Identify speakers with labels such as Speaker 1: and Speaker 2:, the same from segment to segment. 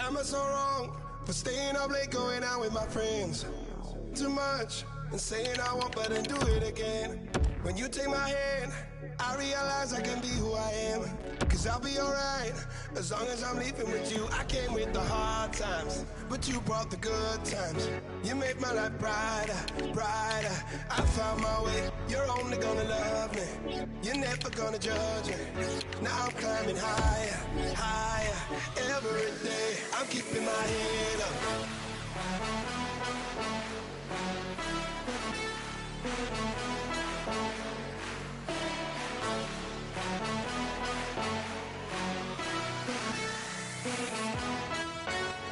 Speaker 1: Am I so wrong for staying up late, going out with my friends? Too much and saying I won't, but then do it again. When you take my hand, I realize I can be who I am. Cause I'll be alright as long as I'm leaving with you. I came with the hard times, but you brought the good times. You made my life brighter, brighter. I found my way, you're only gonna love me. You're never gonna judge me. Now I'm climbing higher, higher. Every day I'm keeping my head up.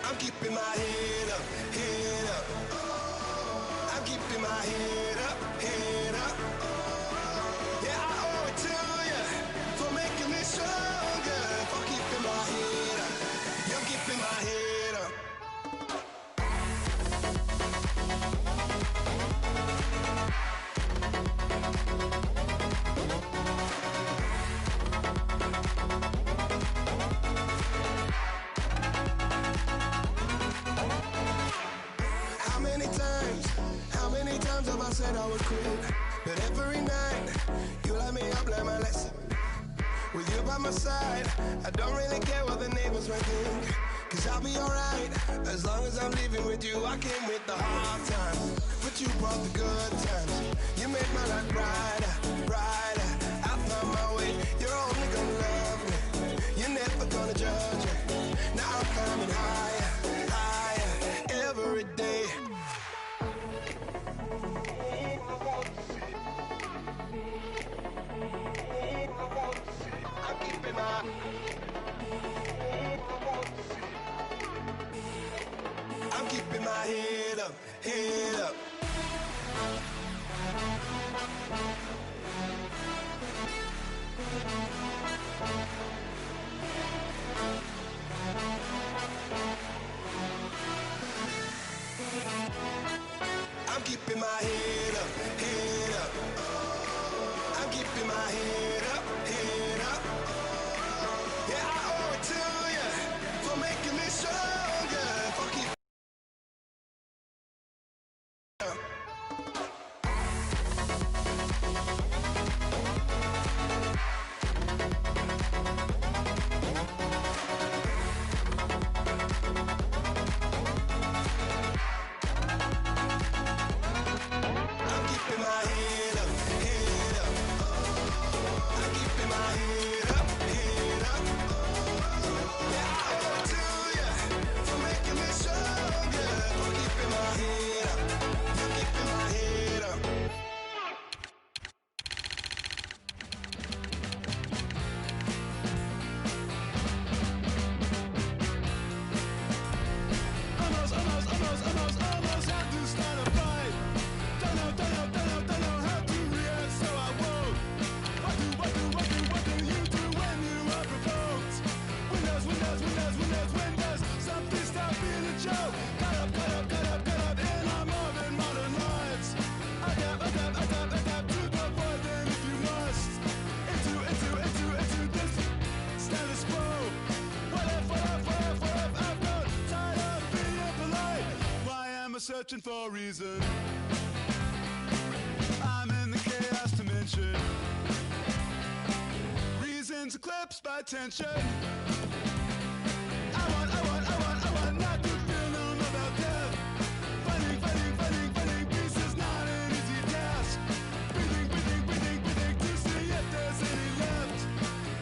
Speaker 1: I'm keeping my head up, head up. I'm keeping my head up, head up. Yeah, I owe it to you for making me stronger, for keeping my head up. You're keeping my head up. Have I said I would quit? But every night you light me up like my lesson. With you by my side, I don't really care what the neighbors might think. Cause I'll be alright as long as I'm leaving with you. I came with the hard times, but you brought the good times. You made my life brighter, brighter. I found my way, you're only gonna love me. You're never gonna judge me. Now I'm climbing higher, higher, every day. I'm keeping my head up, head up. I'm keeping my head up, head up. I'm keeping my head up, head up. Yeah, I owe it to you for making me stronger, for keeping
Speaker 2: searching for a reason. I'm in the chaos dimension. Reasons eclipsed by tension. I want not to feel known about death. Finding peace is not an easy task. Breathing to see if there's any left.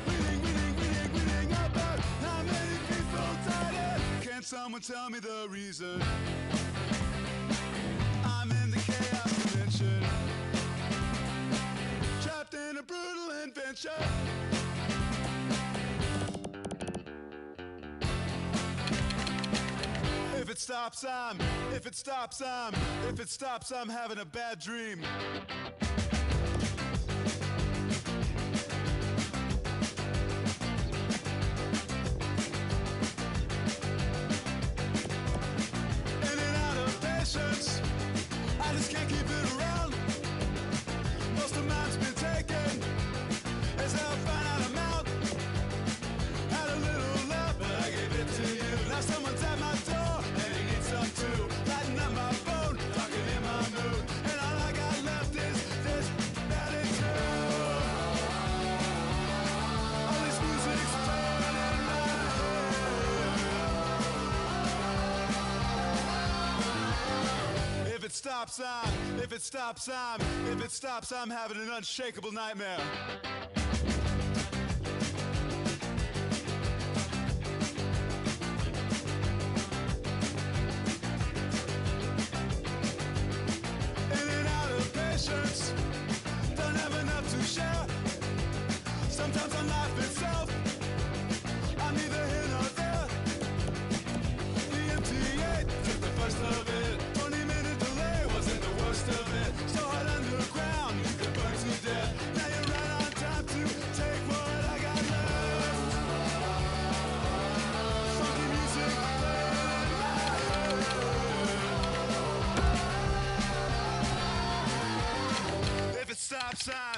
Speaker 2: Reading about how many people died. Can someone tell me the reason? I'm in the chaos dimension, trapped in a brutal adventure. If it stops, I'm having a bad dream. In and out of patience, I just can't keep it around. Most of mine's been taken. As I'll find out amount. Had a little love, but I gave it to you. Now someone stops, if it stops, I'm having an unshakable nightmare. In and out of patience, don't have enough to share. Sometimes on life itself, I'm neither here nor there. The MTA took the first of it. 20-minute delay wasn't the worst of it. So hot underground, you could burn to death. Now you're right on time to take what I got left. Funky music playing in my head. If it stops, and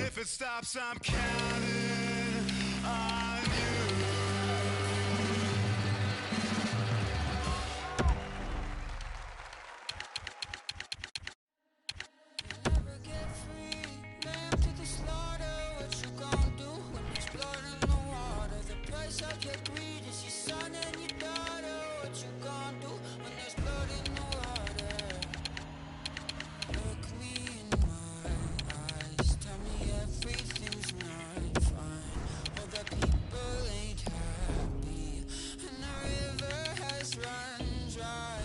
Speaker 2: if it stops, I'm counting on you.
Speaker 3: Never get free, lamb to the slaughter. What you gon' do when there's blood in the water? The price of your greed is your son and your daughter. What you gon' do when there's blood in the water? Look me in my eyes, tell me everything's not fine. All the people ain't happy, and the river has run dry.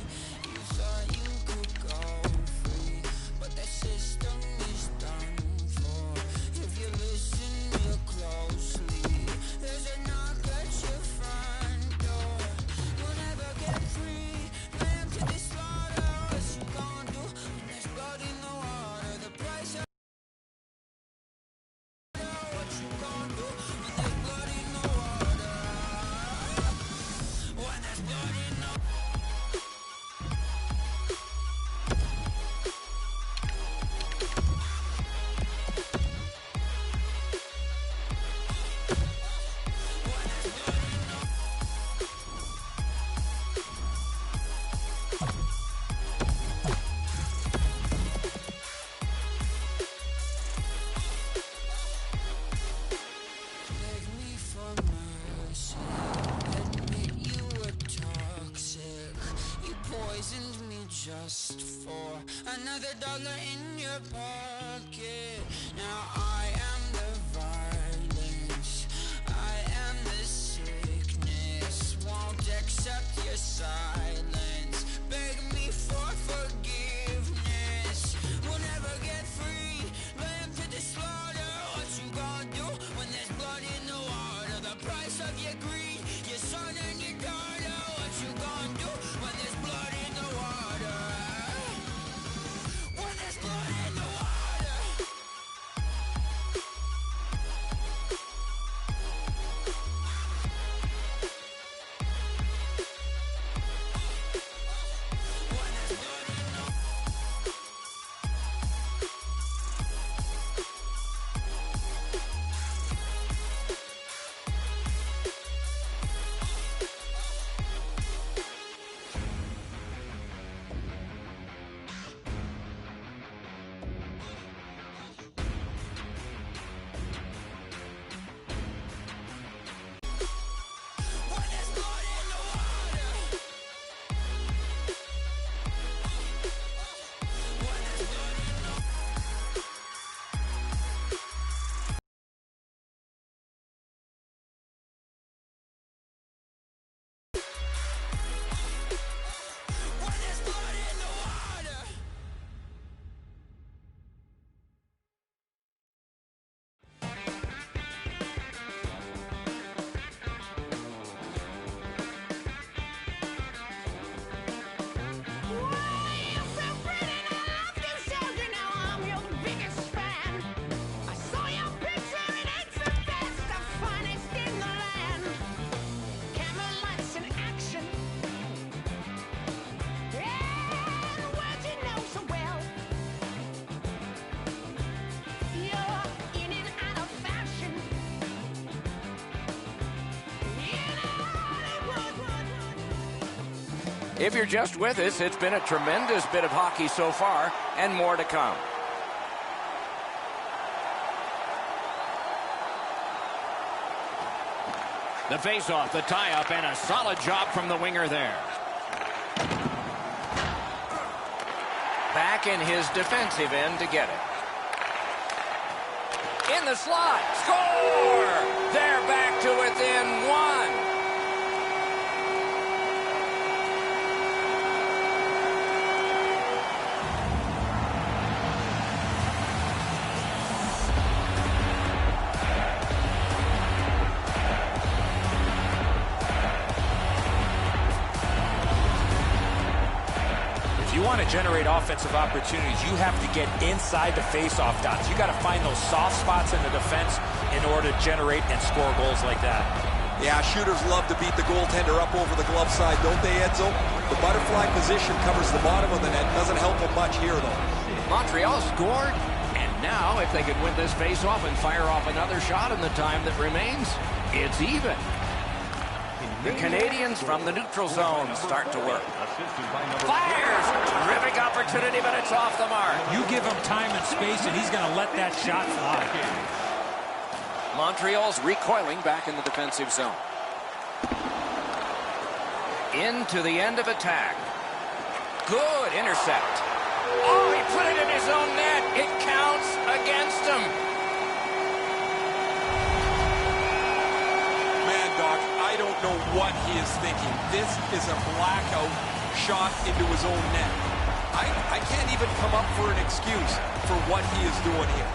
Speaker 3: You thought you could go free, but the system is done for. If you listen real closely, there's a knock at your front door. You'll never get free, lamb to the slaughter. What you gon' do when there's blood in the water? The price of what you gon' do when there's blood in the water? When there's blood in the beg me for mercy, admit you were toxic. You poisoned me just for another dollar in your pocket. Now I am the violence, I am the sickness. Won't accept your silence, beg me for forgiveness. We'll never get free, lamb to the slaughter. What you gon' do when there's blood in the water? The price of your greed, your son and your daughter. What you gon' do when there's blood in the water? When there's blood in the water. When there's blood in the when there's blood in the water. When there's blood in the when there's blood in the water.
Speaker 4: If you're just with us, it's been a tremendous bit of hockey so far, and more to come. The face-off, the tie-up, and a solid job from the winger there. Back in his defensive end to get it. In the slot. Score! They're back to within one.
Speaker 5: You want to generate offensive opportunities, you have to get inside the face-off dots. You got to find those soft spots in the defense in order to generate and score goals like that.
Speaker 6: Yeah, shooters love to beat the goaltender up over the glove side, don't they, Edzo? The butterfly position covers the bottom of the net. Doesn't help them much here, though.
Speaker 4: Montreal scored, and now if they could win this face-off and fire off another shot in the time that remains, it's even. The Canadians from the neutral zone start to work. Fires! Terrific opportunity, but it's off the mark.
Speaker 5: You give him time and space, and he's going to let that shot fly.
Speaker 4: Montreal's recoiling back in the defensive zone. Into the end of attack. Good intercept. Oh, he put it in his own net. It counts against him.
Speaker 6: Man, Doc, I don't know what he is thinking. This is a blackout shot into his own net. I can't even come up for an excuse for what he is doing here.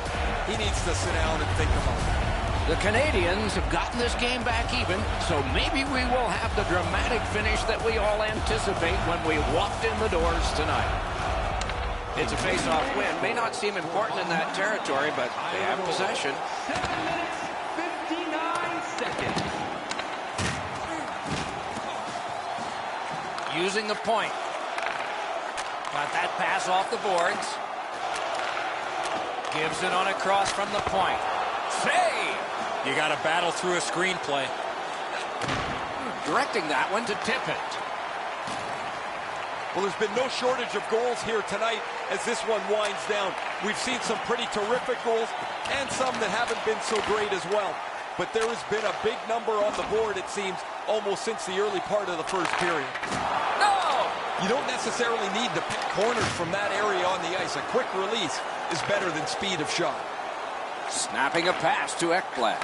Speaker 6: He needs to sit down and think about it.
Speaker 4: The Canadians have gotten this game back even, so maybe we will have the dramatic finish that we all anticipate when we walked in the doors tonight. It's a face-off win. May not seem important in that territory, but they have possession.
Speaker 7: 7 minutes, 59 seconds.
Speaker 4: Using the point. Got that pass off the boards. Gives it on a cross from the point. Save!
Speaker 5: You got to battle through a screenplay.
Speaker 4: Directing that one to Tippett.
Speaker 6: Well, there's been no shortage of goals here tonight as this one winds down. We've seen some pretty terrific goals and some that haven't been so great as well. But there has been a big number on the board, it seems, almost since the early part of the first period.
Speaker 4: No!
Speaker 6: You don't necessarily need to pick corners from that area on the ice. A quick release is better than speed of shot.
Speaker 4: Snapping a pass to Ekblad.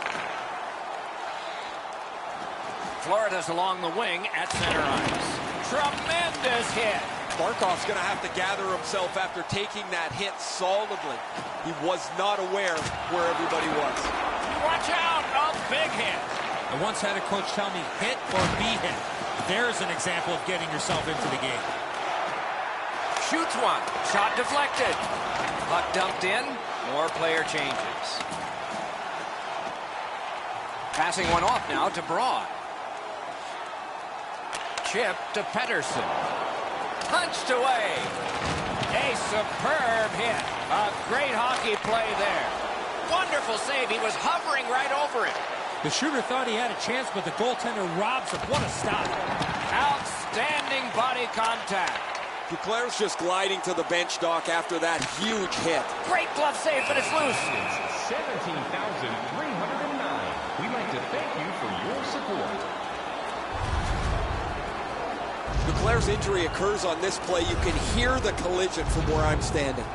Speaker 4: Florida's along the wing at center ice. Tremendous hit.
Speaker 6: Barkov's going to have to gather himself after taking that hit solidly. He was not aware where everybody was.
Speaker 4: Watch out, a big hit.
Speaker 5: I once had a coach tell me, hit or be hit. There's an example of getting yourself into the game.
Speaker 4: Shoots one. Shot deflected. Puck dumped in. More player changes. Passing one off now to Broad. Chip to Pettersson. Punched away. A superb hit. A great hockey play there. Wonderful save. He was hovering right over it.
Speaker 5: The shooter thought he had a chance, but the goaltender robs him. What a stop.
Speaker 4: Outstanding body contact.
Speaker 6: Duclair's just gliding to the bench, Doc, after that huge hit.
Speaker 4: Great glove save, but it's loose.
Speaker 7: 17,309. We'd like to thank you for your support.
Speaker 6: Duclair's injury occurs on this play. You can hear the collision from where I'm standing.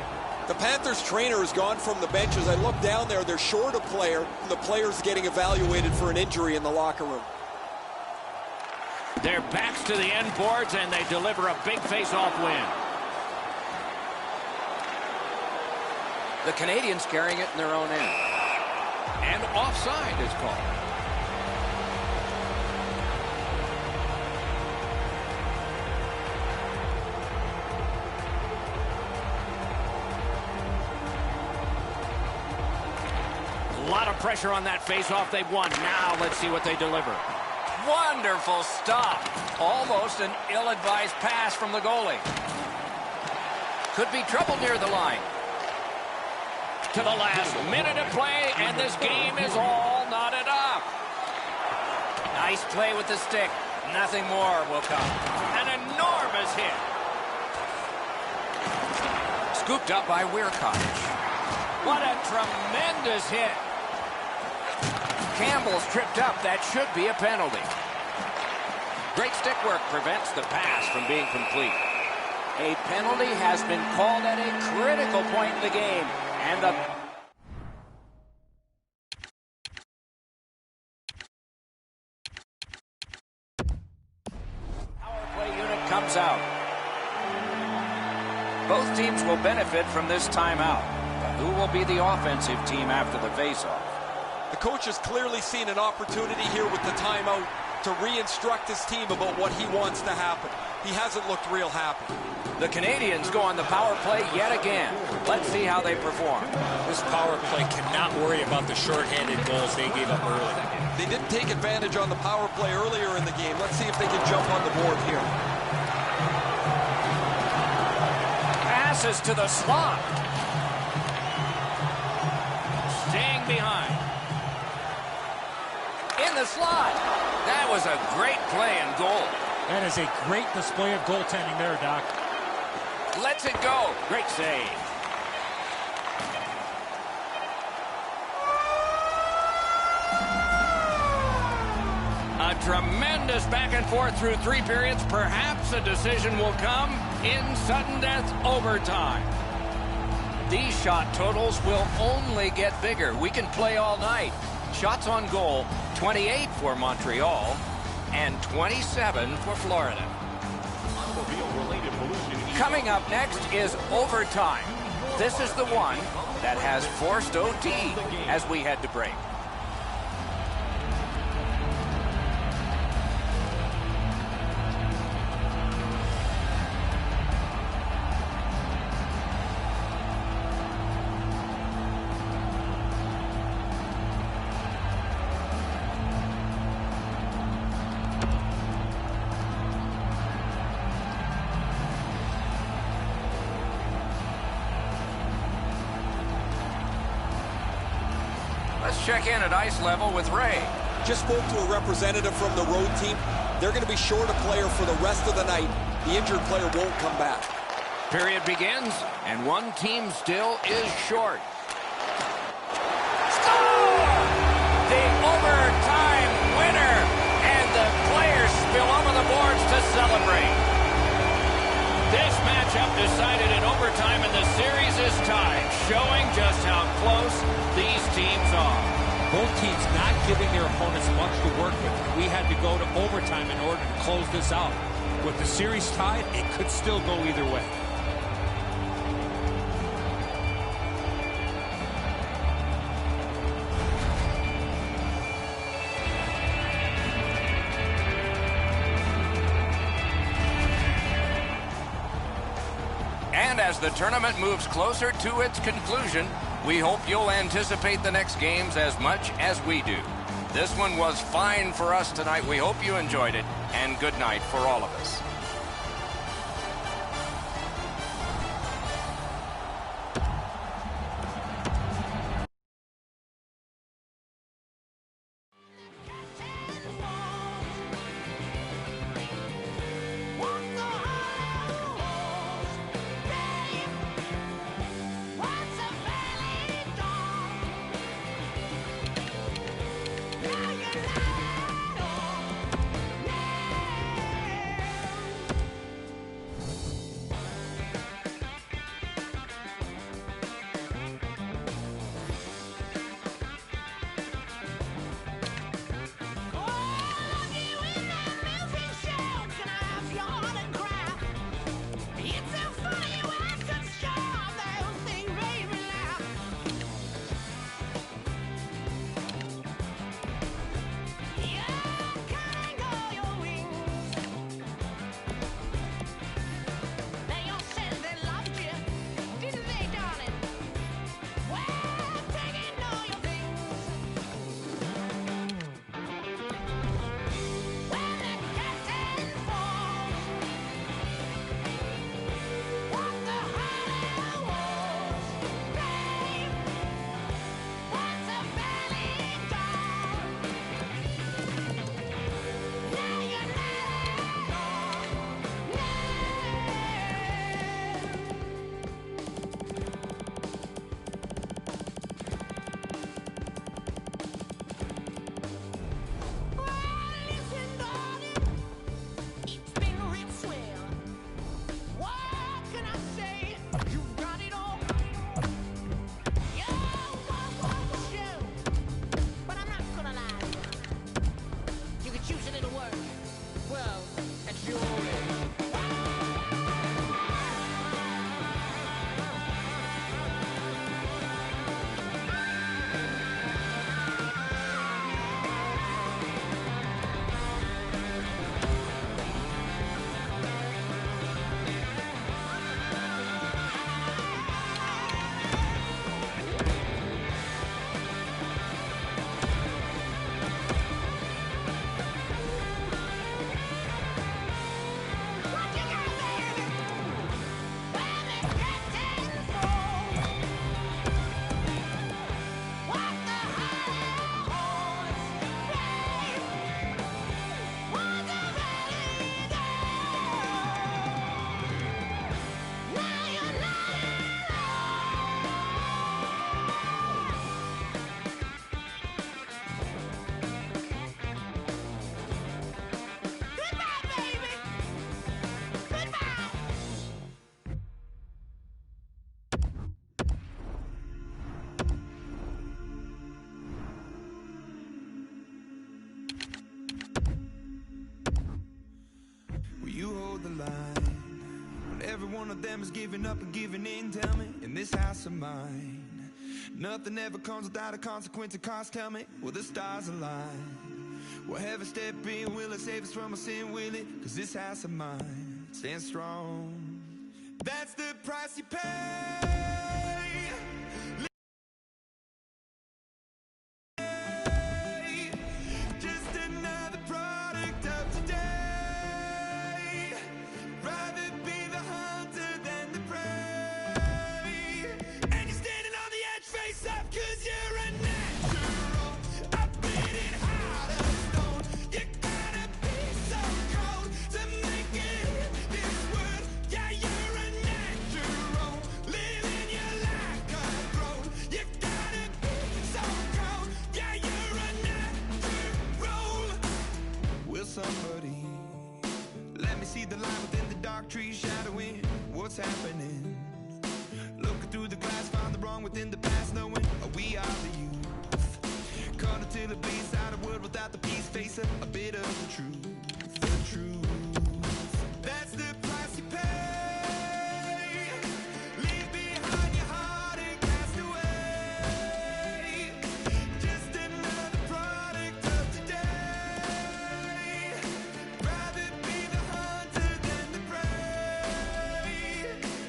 Speaker 6: The Panthers trainer has gone from the bench. As I look down there, they're short a player, and the player's getting evaluated for an injury in the locker room.
Speaker 4: Their backs to the end boards, and they deliver a big face-off win. The Canadians carrying it in their own end. And offside is called. A lot of pressure on that face-off. They've won. Now let's see what they deliver. Wonderful stop. Almost an ill-advised pass from the goalie. Could be trouble near the line. To the last minute of play, and this game is all knotted up. Nice play with the stick. Nothing more will come. An enormous hit. Scooped up by Weirkoch. What a tremendous hit. Campbell's tripped up. That should be a penalty. Great stick work prevents the pass from being complete. A penalty has been called at a critical point in the game. And the power play unit comes out. Both teams will benefit from this timeout. But who will be the offensive team after the faceoff?
Speaker 6: The coach has clearly seen an opportunity here with the timeout to re-instruct his team about what he wants to happen. He hasn't looked real happy.
Speaker 4: The Canadians go on the power play yet again. Let's see how they perform.
Speaker 5: This power play cannot worry about the shorthanded goals they gave up early.
Speaker 6: They didn't take advantage on the power play earlier in the game. Let's see if they can jump on the board here.
Speaker 4: Passes to the slot. Staying behind. In the slot. That was a great play and goal.
Speaker 5: That is a great display of goaltending there, Doc.
Speaker 4: Lets it go. Great save. A tremendous back and forth through 3 periods. Perhaps a decision will come in sudden death overtime. These shot totals will only get bigger. We can play all night. Shots on goal, 28 for Montreal and 27 for Florida. Coming up next is overtime. This is the one that has forced OT as we head to break. Let's check in at ice level with Ray.
Speaker 6: Just spoke to a representative from the road team. They're going to be short a player for the rest of the night. The injured player won't come back.
Speaker 4: Period begins, and one team still is short. Score! The overtime winner, and the players spill over the boards to celebrate. This matchup decided in overtime, and the series is tied, showing just how close these teams are.
Speaker 5: Both teams not giving their opponents much to work with. We had to go to overtime in order to close this out. With the series tied, it could still go either way.
Speaker 4: And as the tournament moves closer to its conclusion, we hope you'll anticipate the next games as much as we do. This one was fine for us tonight. We hope you enjoyed it, and good night for all of us.
Speaker 3: and surely.
Speaker 2: Every one of them is giving up and giving in, tell me, in this house of mine. Nothing ever comes without a consequence of cost, tell me, will the stars align? Will heaven step in, will it save us from our sin, will it? Cause this house of mine stands strong. That's the price you pay. Just another product of today. Rather be the hunter than the prey. And you're standing on the edge, face up, cause you're a natural. I've been in heart of stone. You gotta be so cold to make it in this world. Yeah, you're a natural. Living your life cutthroat. You gotta be so cold. Yeah, you're a natural. Will somebody let me see the light within the dark trees shadowing what's happening? Looking through the glass, find the wrong within the past, knowing we are the youth. Caught until it bleeds out a world without the peace, facing a bit of the truth. The truth. That's the price you pay. Leave behind your heart and cast away. Just another product of today. Rather be the hunter than the prey.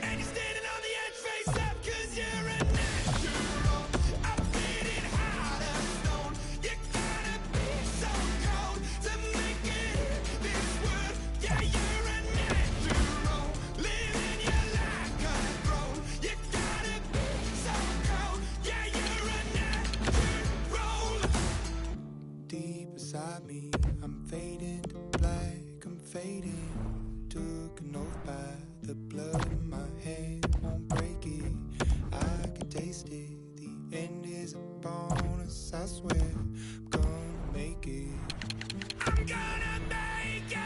Speaker 2: And you're standing on the edge, face up, cause you're a natural. I've been in heart of stone. You gotta be so cold to make it in this world. Yeah, you're a natural. Living your life cutthroat. You gotta be so cold. Yeah, you're a natural. Deep inside me, I'm fading to black, I'm fading. Took an oath by the blood in my hand, won't break it. I can taste it. The end is upon us, I swear. I'm gonna make it. I'm gonna make it.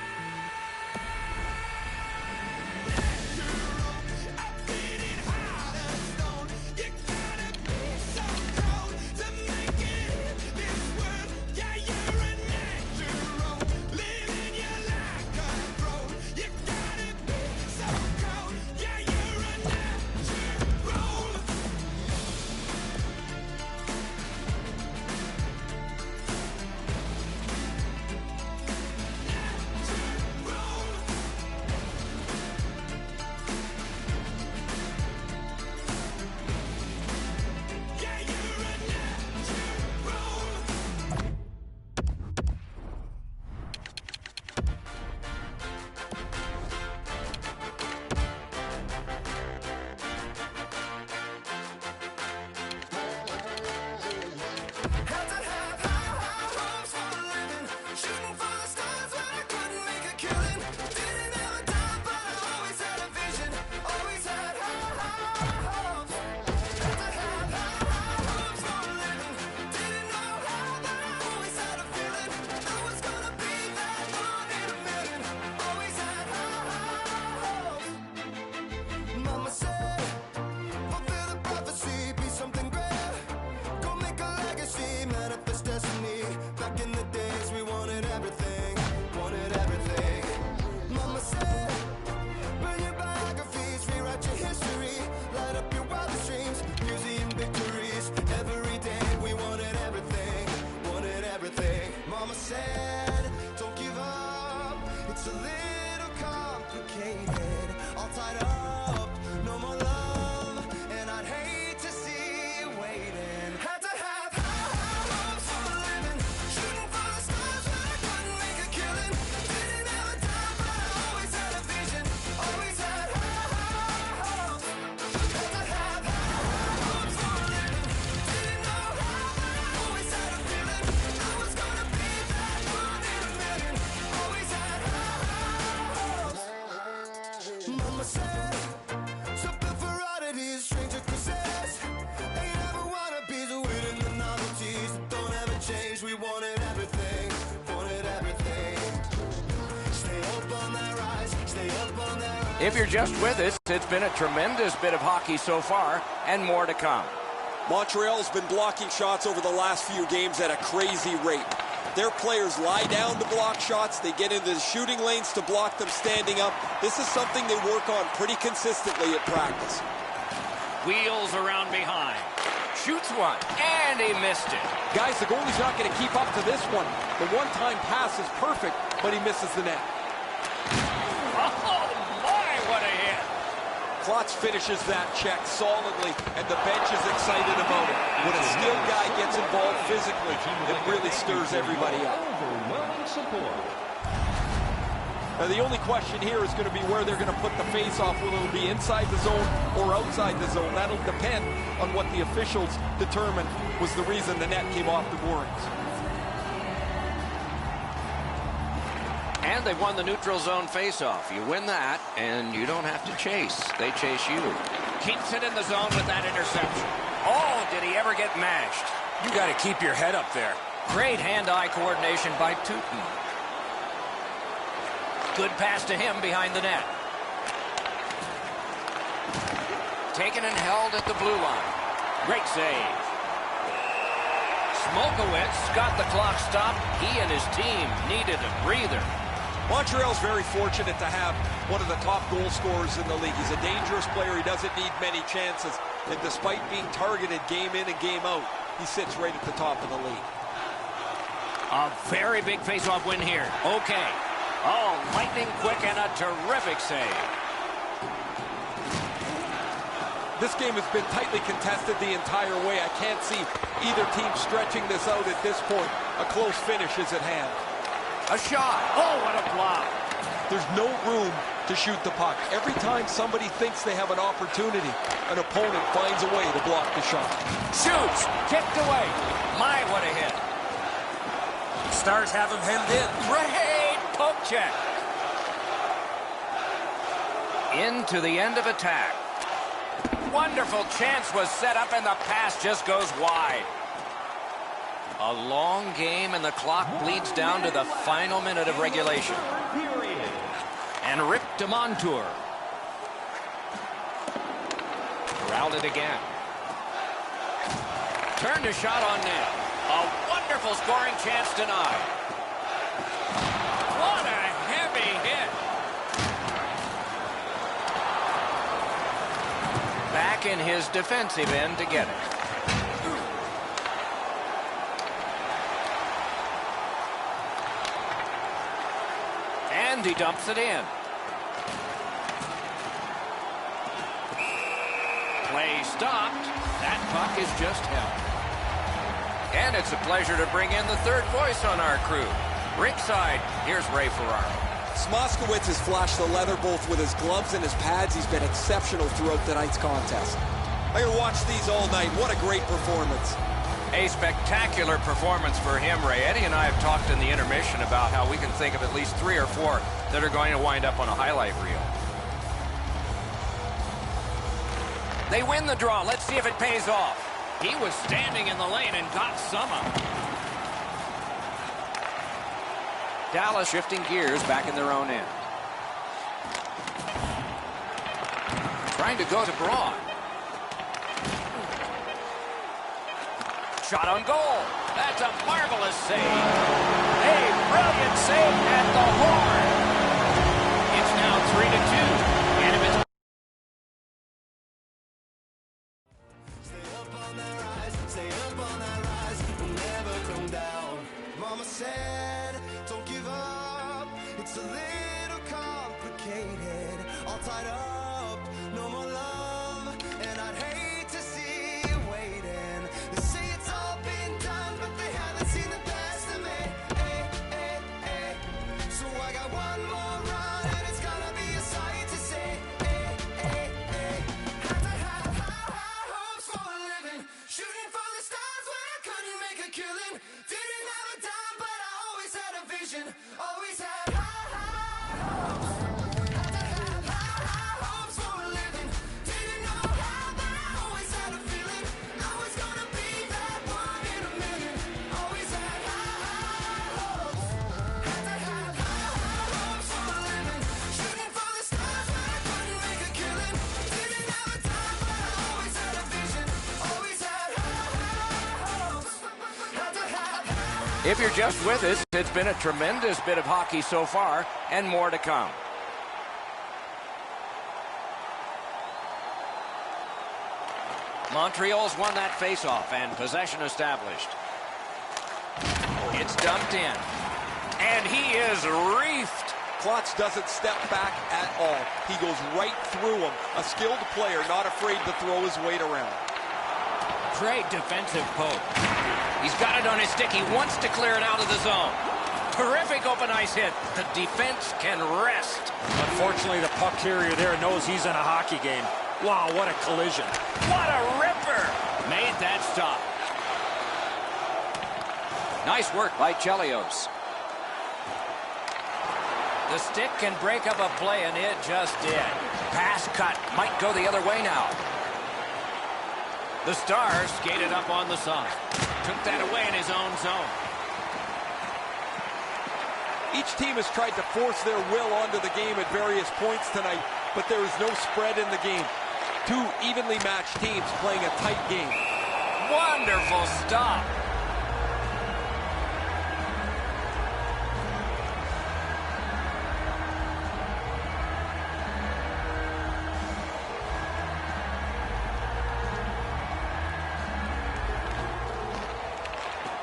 Speaker 2: Natural. I've been in heart of stone. You gotta be so cold to make it in this world. Yeah, you're a natural. Living your life cutthroat. You gotta be so cold. Yeah,
Speaker 1: complicated. All tied up, no more love, and I'd hate to see you waiting. Had to have high hopes for a living, shooting for the stars when I couldn't make a killing. Didn't have a dime, but I always had a vision. Always had high hopes. Had to have high hopes for a living. Didn't know how, but I always had a feeling I was gonna be that one in a million. Always had high hopes. Mama said, something for oddities, stranger kisses. Ain't ever wannabes, winning the novelties that don't ever change. We wanted everything, wanted everything. Stay up on that rise, stay up on that rise.
Speaker 4: If you're just with us, it's been a tremendous bit of hockey so far, and more to come.
Speaker 6: Montreal's been blocking shots over the last few games at a crazy rate. Their players lie down to block shots. They get into the shooting lanes to block them standing up. This is something they work on pretty consistently at practice.
Speaker 4: Wheels around behind. Shoots one, and he missed it.
Speaker 6: Guys, the goalie's not going to keep up to this one. The one-time pass is perfect, but he misses the net.
Speaker 4: Oh, my, what a hit.
Speaker 6: Klotz finishes that check solidly, and the bench is excited about it. When a skilled guy gets involved physically, it really stirs everybody up.
Speaker 7: Overwhelming support.
Speaker 6: Now, the only question here is going to be where they're going to put the face-off. Will it be inside the zone or outside the zone? That'll depend on what the officials determined was the reason the net came off the boards.
Speaker 4: And they won the neutral zone face-off. You win that, and you don't have to chase. They chase you. Keeps it in the zone with that interception. Oh, did he ever get mashed?
Speaker 5: You got to keep your head up there.
Speaker 4: Great hand-eye coordination by Tootin. Good pass to him behind the net. Taken and held at the blue line. Great save. Smolkowitz got the clock stopped. He and his team needed a breather.
Speaker 6: Montreal's very fortunate to have one of the top goal scorers in the league. He's a dangerous player. He doesn't need many chances. And despite being targeted game in and game out, he sits right at the top of the league.
Speaker 4: A very big face-off win here. Okay. Oh, lightning quick and a terrific save.
Speaker 6: This game has been tightly contested the entire way. I can't see either team stretching this out at this point. A close finish is at hand.
Speaker 4: A shot. Oh, what a block.
Speaker 6: There's no room to shoot the puck. Every time somebody thinks they have an opportunity, an opponent finds a way to block the shot.
Speaker 4: Shoots. Kicked away. My, what a hit.
Speaker 5: Stars have him hemmed in.
Speaker 4: Great poke check. Into the end of attack. Wonderful chance was set up, and the pass just goes wide. A long game, and the clock bleeds down to the final minute of regulation. And Rick DeMontour. Corralled it again. Turned a shot on net. A wonderful scoring chance denied. What a heavy hit. Back in his defensive end to get it. And he dumps it in. Play stopped. That puck is just held. And it's a pleasure to bring in the third voice on our crew. Ringside, here's Ray Ferraro.
Speaker 6: Moskowitz has flashed the leather both with his gloves and his pads. He's been exceptional throughout tonight's contest. I can watch these all night. What a great performance.
Speaker 4: A spectacular performance for him, Ray. Eddie and I have talked in the intermission about how we can think of at least 3 or 4 that are going to wind up on a highlight reel. They win the draw. Let's see if it pays off. He was standing in the lane and got some of it. Dallas shifting gears back in their own end. Trying to go to Braun. Shot on goal. That's a marvelous save. A brilliant save at the horn. It's now 3-2. And if it's
Speaker 1: Stay up on that rise, we'll never come down. Mama said, don't give up, it's a little complicated.
Speaker 4: If you're just with us, it's been a tremendous bit of hockey so far, and more to come. Montreal's won that faceoff and possession established. It's dumped in. And he is reefed.
Speaker 6: Klotz doesn't step back at all. He goes right through him. A skilled player, not afraid to throw his weight around.
Speaker 4: Great defensive poke. He's got it on his stick. He wants to clear it out of the zone. Terrific open ice hit. The defense can rest.
Speaker 5: Unfortunately, the puck carrier there knows he's in a hockey game. Wow, what a collision.
Speaker 4: What a ripper. Made that stop. Nice work by Chelios. The stick can break up a play, and it just did. Pass cut. Might go the other way now. The Stars skated up on the side. Took that away in his own zone.
Speaker 6: Each team has tried to force their will onto the game at various points tonight, but there is no spread in the game. Two evenly matched teams playing a tight game.
Speaker 4: Wonderful stop.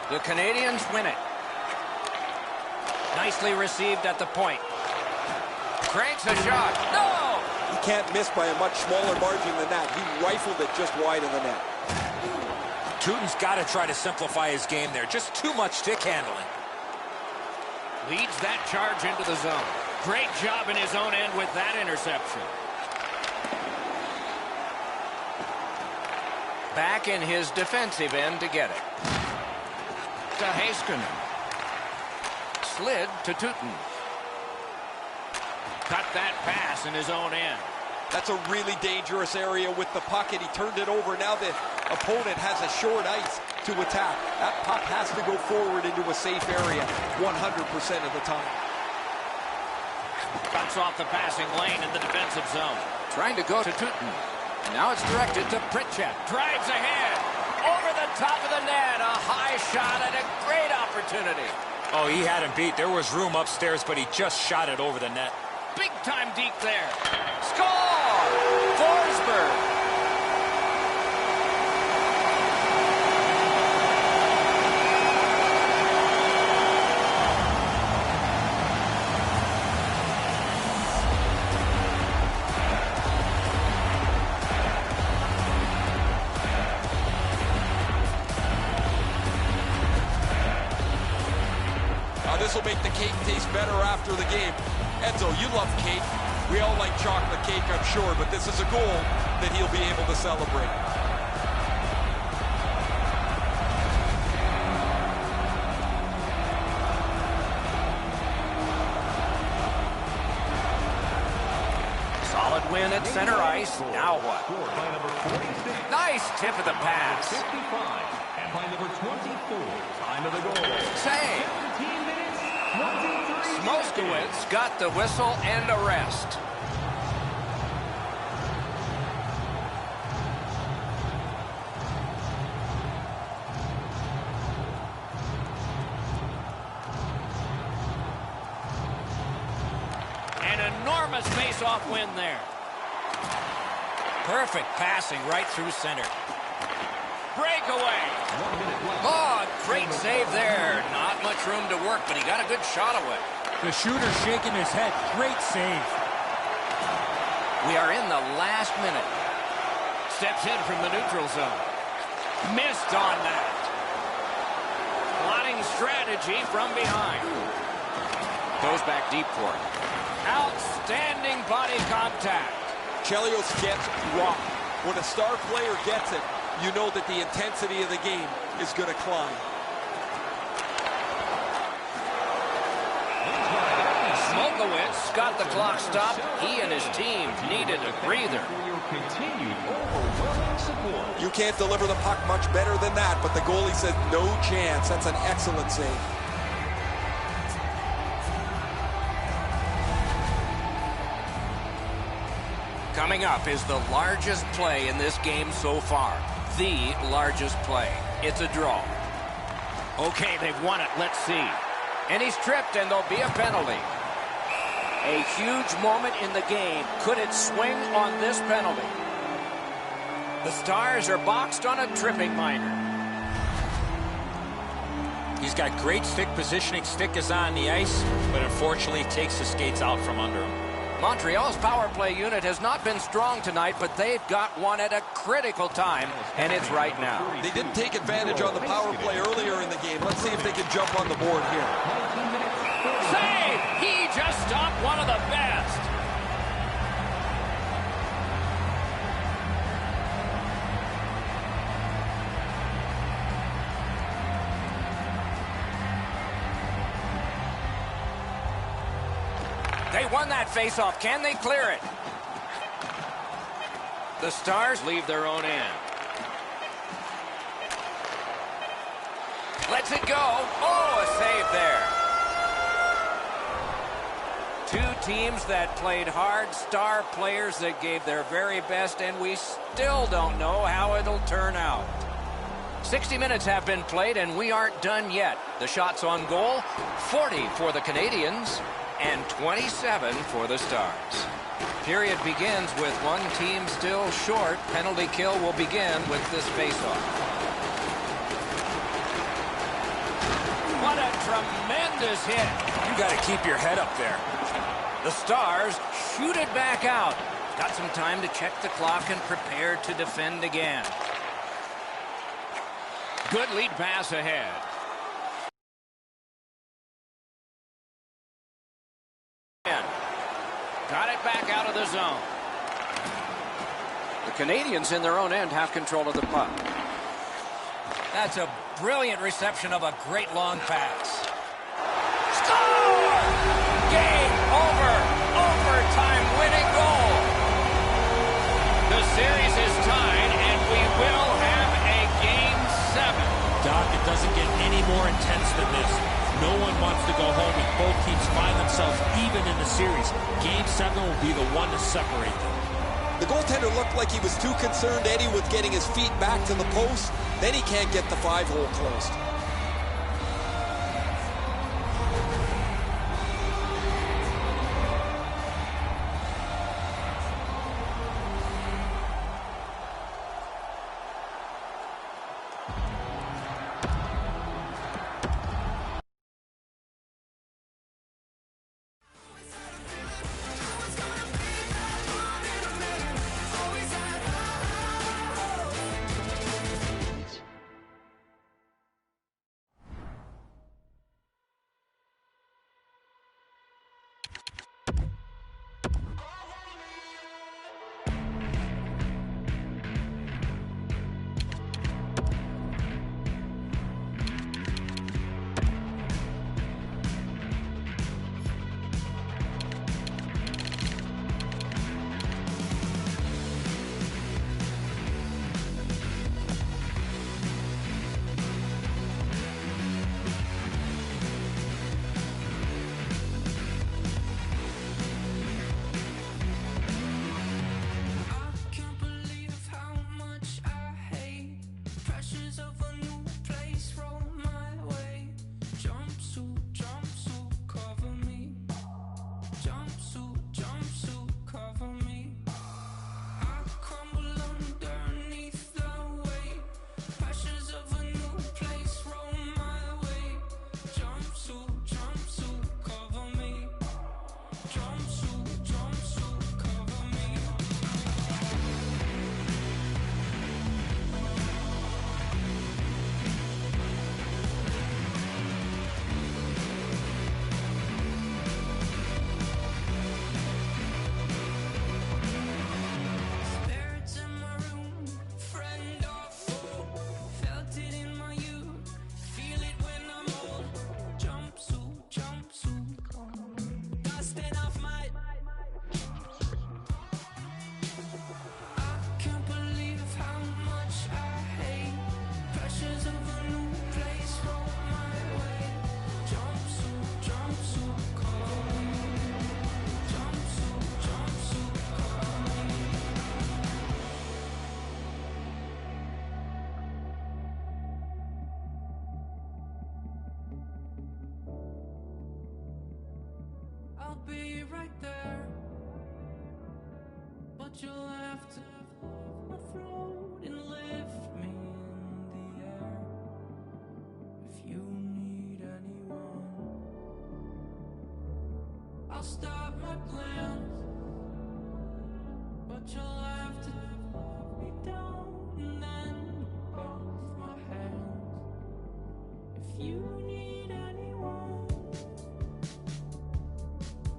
Speaker 4: The Canadians win it. Nicely received at the point. Cranks a shot. No!
Speaker 6: He can't miss by a much smaller margin than that. He rifled it just wide of the net.
Speaker 5: Teuton's got to try to simplify his game there. Just too much stick handling.
Speaker 4: Leads that charge into the zone. Great job in his own end with that interception. Back in his defensive end to get it. To Heiskanen. Slid to Teuton. Cut that pass in his own end.
Speaker 6: That's a really dangerous area with the puck, and he turned it over. Now the opponent has a short ice to attack. That puck has to go forward into a safe area 100% of the time.
Speaker 4: Cuts off the passing lane in the defensive zone. Trying to go to Teuton. Now it's directed to Pritchett. Drives ahead. Over the top of the net. A high shot and a great opportunity.
Speaker 5: Oh, he had him beat. There was room upstairs, but he just shot it over the net.
Speaker 4: Big time deep there. Score! Forsberg.
Speaker 6: This will make the cake taste better after the game. Enzo, you love cake. We all like chocolate cake, I'm sure, but this is a goal that he'll be able to celebrate.
Speaker 4: Solid win at center ice. Now what? Nice tip of the pass.
Speaker 7: 55. And by number 24, time of the goal.
Speaker 4: Save.
Speaker 7: 17 minutes, 23
Speaker 4: Moskowitz got the whistle and a rest. An enormous face-off win there. Perfect passing right through center. Breakaway. Oh, great save there. Not much room to work, but he got a good shot away.
Speaker 5: The shooter shaking his head. Great save.
Speaker 4: We are in the last minute. Steps in from the neutral zone. Missed on that. Plotting strategy from behind. Goes back deep for it. Outstanding body contact.
Speaker 6: Chelios gets rocked. When a star player gets it, you know that the intensity of the game is going to climb.
Speaker 4: Smolkowitz got the clock stopped. He and his team needed a breather.
Speaker 7: for your continued overwhelming support.
Speaker 6: You can't deliver the puck much better than that, but the goalie said no chance. That's an excellent save.
Speaker 4: Coming up is the largest play in this game so far. The largest play. It's a draw. Okay, they've won it. Let's see. And he's tripped, and there'll be a penalty. A huge moment in the game. Could it swing on this penalty? The Stars are boxed on a tripping minor.
Speaker 5: He's got great stick positioning. Stick is on the ice, but unfortunately takes the skates out from under him.
Speaker 4: Montreal's power play unit has not been strong tonight, but they've got one at a critical time, and it's right now.
Speaker 6: They didn't take advantage on the power play earlier in the game. Let's see if they can jump on the board here.
Speaker 4: Save! He just stopped one of the best. They won that faceoff. Can they clear it? The Stars leave their own end. Lets it go. Oh, a save there. Two teams that played hard, star players that gave their very best, and we still don't know how it'll turn out. 60 minutes have been played, and we aren't done yet. The shots on goal, 40 for the Canadians and 27 for the Stars. Period begins with one team still short. Penalty kill will begin with this faceoff. What a tremendous hit.
Speaker 5: You got to keep your head up there.
Speaker 4: The Stars shoot it back out. Got some time to check the clock and prepare to defend again. Good lead pass ahead. Got it back out of the zone. The Canadians in their own end have control of the puck. That's a brilliant reception of a great long pass. Score! Game over. Overtime winning goal. The series is tied, and we will have a Game 7.
Speaker 5: Doc, it doesn't get any more intense than this. No one wants to go home if both teams find themselves even in the series. Game 7 will be the one to separate them.
Speaker 6: The goaltender looked like he was too concerned, Eddie, with getting his feet back to the post. Then he can't get the 5-hole closed.
Speaker 3: be right there, but you'll have to float and lift me in the air. If you need anyone, I'll stop my plans, but you'll have to put me down and then both my hands. If you need anyone,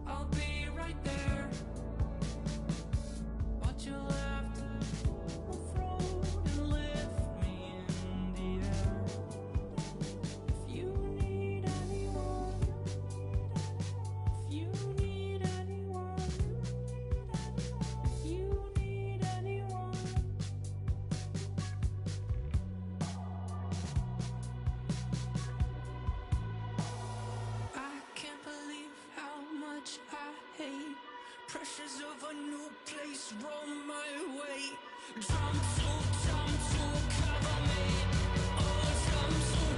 Speaker 3: I'll be right there, but you'll have to float and lift me in the air. If you need anyone, if you need anyone, if you need anyone. I can't believe how much I hate pressures of a new place roll my way. Jump to cover me. Oh, jump to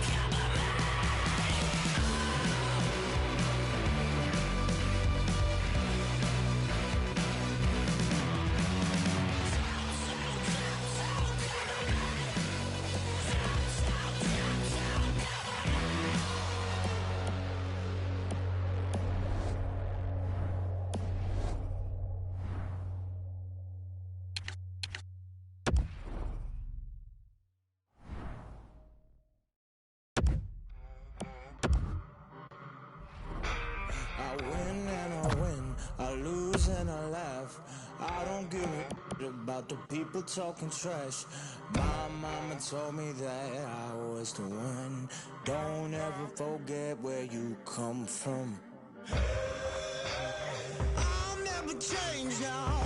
Speaker 3: cover me.
Speaker 8: I win and I win, I lose and I laugh. I don't give a shit about the people talking trash. My mama told me that I was the one. Don't ever forget where you come from. I'll never change now.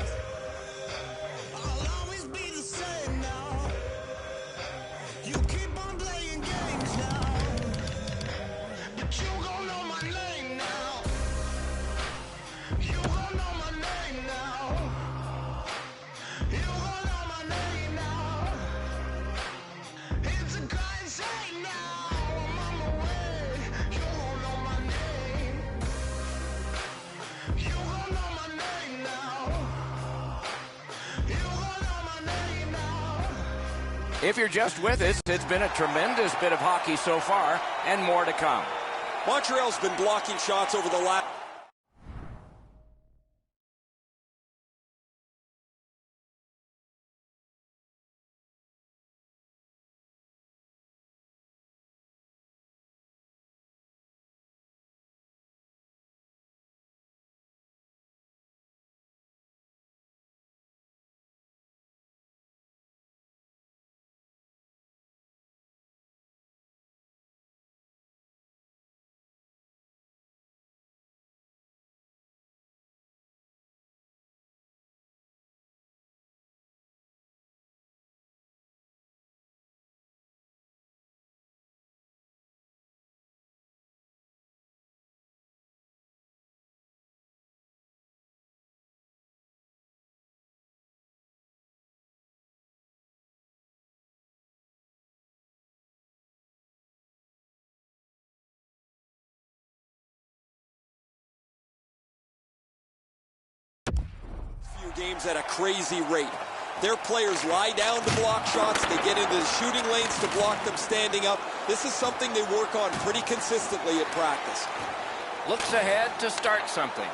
Speaker 8: I'll always be the same now. You keep on playing games now, but you gon' know my name now. You gon' know my name now. You gon' know my name now. It's a crime scene now. I'm on my way. You gon' know my name. You gon' know my name now. You gon' know my name now.
Speaker 4: If you're just with us, it's been a tremendous bit of hockey so far, and more to come.
Speaker 6: Montreal's been blocking shots over the last... games at a crazy rate. Their players lie down to block shots. They get into the shooting lanes to block them standing up. This is something they work on pretty consistently at practice.
Speaker 4: Looks ahead to start something.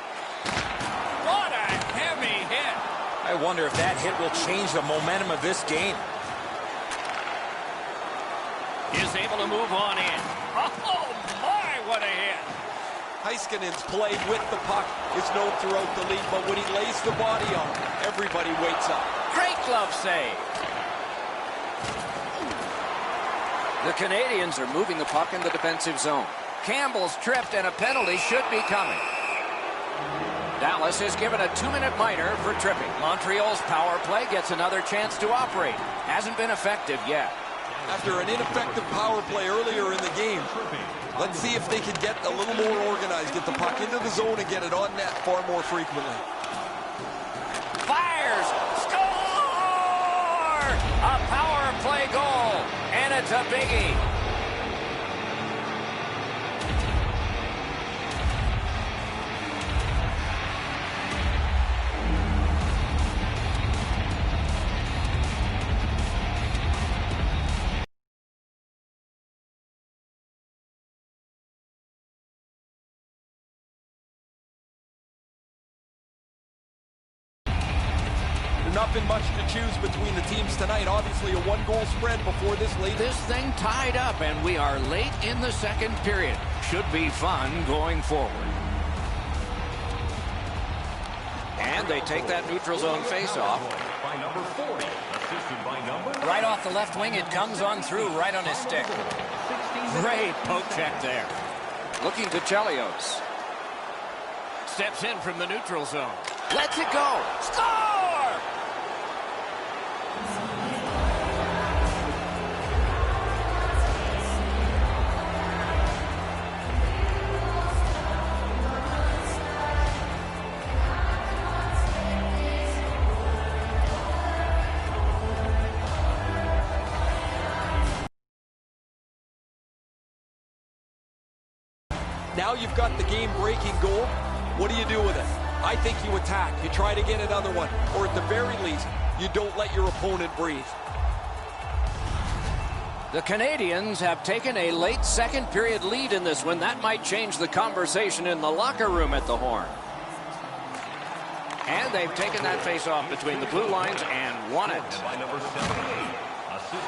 Speaker 4: What a heavy hit.
Speaker 5: I wonder if that hit will change the momentum of this game.
Speaker 4: Is able to move on in. Oh, my, what a hit.
Speaker 6: Heiskanen's play with the puck is known throughout the league, but when he lays the body on, everybody wakes up.
Speaker 4: Great glove save. The Canadians are moving the puck in the defensive zone. Campbell's tripped and a penalty should be coming. Dallas is given a 2-minute minor for tripping. Montreal's power play gets another chance to operate. Hasn't been effective yet.
Speaker 6: After an ineffective power play earlier in the game, let's see if they can get a little more organized, get the puck into the zone and get it on net far more frequently.
Speaker 4: Fires! Score! A power play goal, and it's a biggie.
Speaker 6: tough and much to choose between the teams tonight. Obviously, a one-goal spread before this late.
Speaker 4: This thing tied up, and we are late in the second period. Should be fun going forward. And they take that neutral zone face-off.
Speaker 7: By number 40, assisted by number...
Speaker 4: Right off the left wing, it comes on through right on his stick. Great poke check there. Looking to Chelios. Steps in from the neutral zone. Lets it go. Score!
Speaker 6: Now you've got the game-breaking goal. What do you do with it? I think you attack. You try to get another one. Or at the very least, you don't let your opponent breathe.
Speaker 4: The Canadians have taken a late second period lead in this one. That might change the conversation in the locker room at the Horn. And they've taken that face-off between the blue lines and won it.
Speaker 7: By number 78, assisted...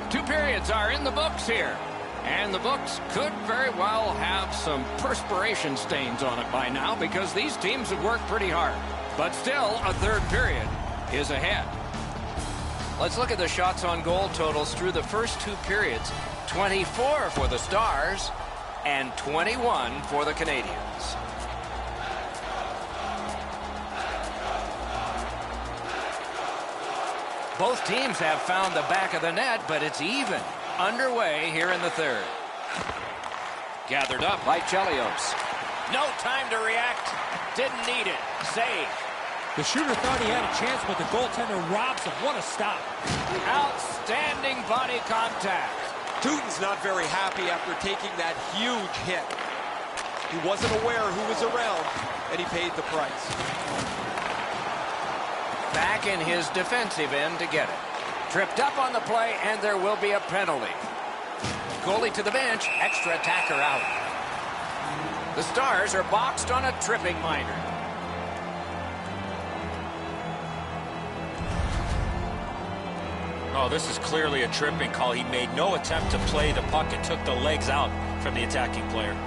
Speaker 4: Two periods are in the books here. And the books could very well have some perspiration stains on it by now because these teams have worked pretty hard. But still, a third period is ahead. Let's look at the shots on goal totals through the first two periods. 24 for the Stars and 21 for the Canadians. Both teams have found the back of the net, but it's even. Underway here in the third. Gathered up by Chelios. No time to react. Didn't need it. Save.
Speaker 5: The shooter thought he had a chance, but the goaltender robs him. What a stop.
Speaker 4: Outstanding body contact.
Speaker 6: Teuton's not very happy after taking that huge hit. He wasn't aware who was around, and he paid the price.
Speaker 4: Back in his defensive end to get it. Tripped up on the play, and there will be a penalty. Goalie to the bench, extra attacker out. The Stars are boxed on a tripping minor.
Speaker 5: Oh, this is clearly a tripping call. He made no attempt to play the puck and took the legs out from the attacking player.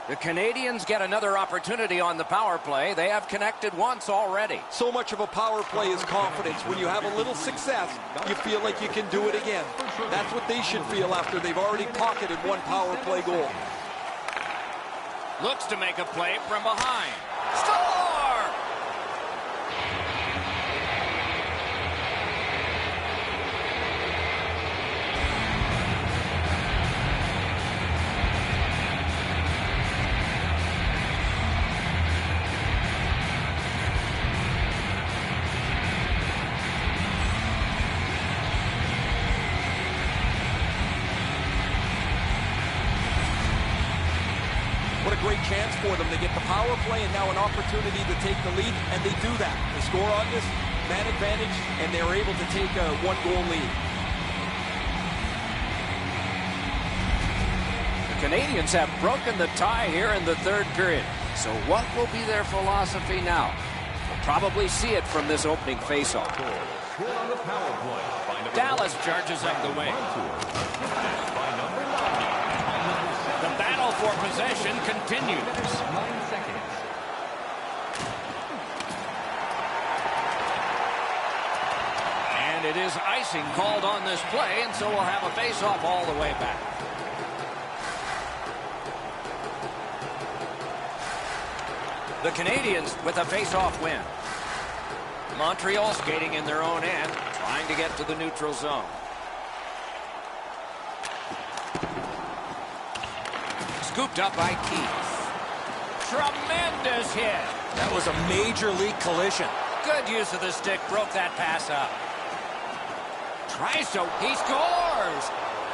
Speaker 4: The Canadians get another opportunity on the power play. They have connected once already.
Speaker 6: So much of a power play is confidence. When you have a little success, you feel like you can do it again. That's what they should feel after they've already pocketed one power play goal.
Speaker 4: Looks to make a play from behind. Score!
Speaker 6: What a great chance for them. They get the power play and now an opportunity to take the lead, and they do that. They score on this man advantage, and they're able to take a one-goal lead.
Speaker 4: The Canadians have broken the tie here in the third period. So what will be their philosophy now? We'll probably see it from this opening faceoff. Dallas charges up the wing. The battle for possession continues.
Speaker 7: 9 seconds.
Speaker 4: And it is icing called on this play, and so we'll have a face-off all the way back. The Canadians with a face-off win. Montreal skating in their own end, trying to get to the neutral zone. Scooped up by Keith. Tremendous hit.
Speaker 5: That was a major league collision.
Speaker 4: Good use of the stick, broke that pass up. Tries to, he scores!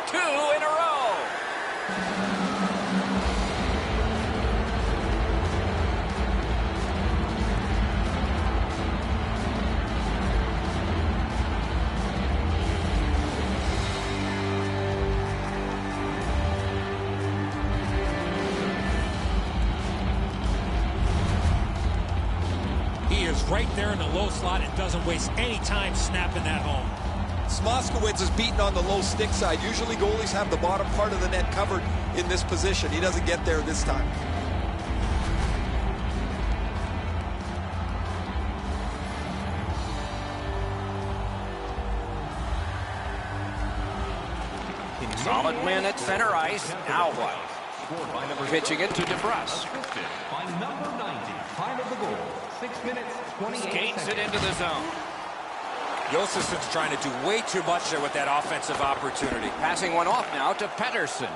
Speaker 4: 2 in a row.
Speaker 5: right there in the low slot and doesn't waste any time snapping that home.
Speaker 6: Smoskowitz is beaten on the low stick side. Usually goalies have the bottom part of the net covered in this position. He doesn't get there this time.
Speaker 4: Solid win at center ice. Now what? Pitching it to DeBrusk.
Speaker 7: By number 90, time of the goal, 6 minutes, 28
Speaker 4: Skates
Speaker 7: seconds.
Speaker 4: it into the zone.
Speaker 5: Josefsson's trying to do way too much there with that offensive opportunity.
Speaker 4: Passing one off now to Pettersson.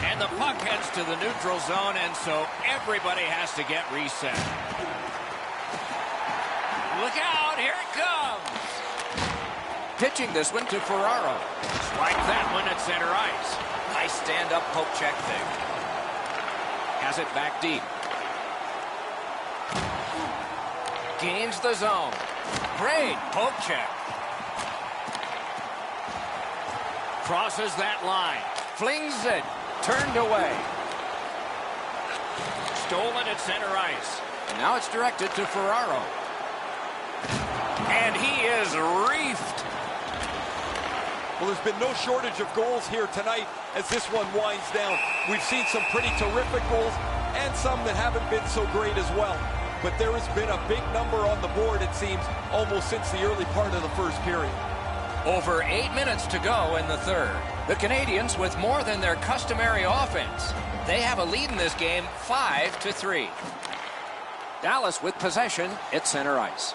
Speaker 4: And the puck heads to the neutral zone, and so everybody has to get reset. Look out, here it comes. Pitching this one to Ferraro. Swipe that one at center ice. Nice stand-up poke check thing. Has it back deep. Gains the zone. Great poke check. Crosses that line. Flings it. Turned away. Stolen at center ice. And now it's directed to Ferraro. And he is reefed.
Speaker 6: Well, there's been no shortage of goals here tonight as this one winds down. We've seen some pretty terrific goals and some that haven't been so great as well. But there has been a big number on the board, it seems, almost since the early part of the first period.
Speaker 4: Over 8 minutes to go in the third. The Canadians with more than their customary offense. They have a lead in this game, 5-3. Dallas with possession at center ice.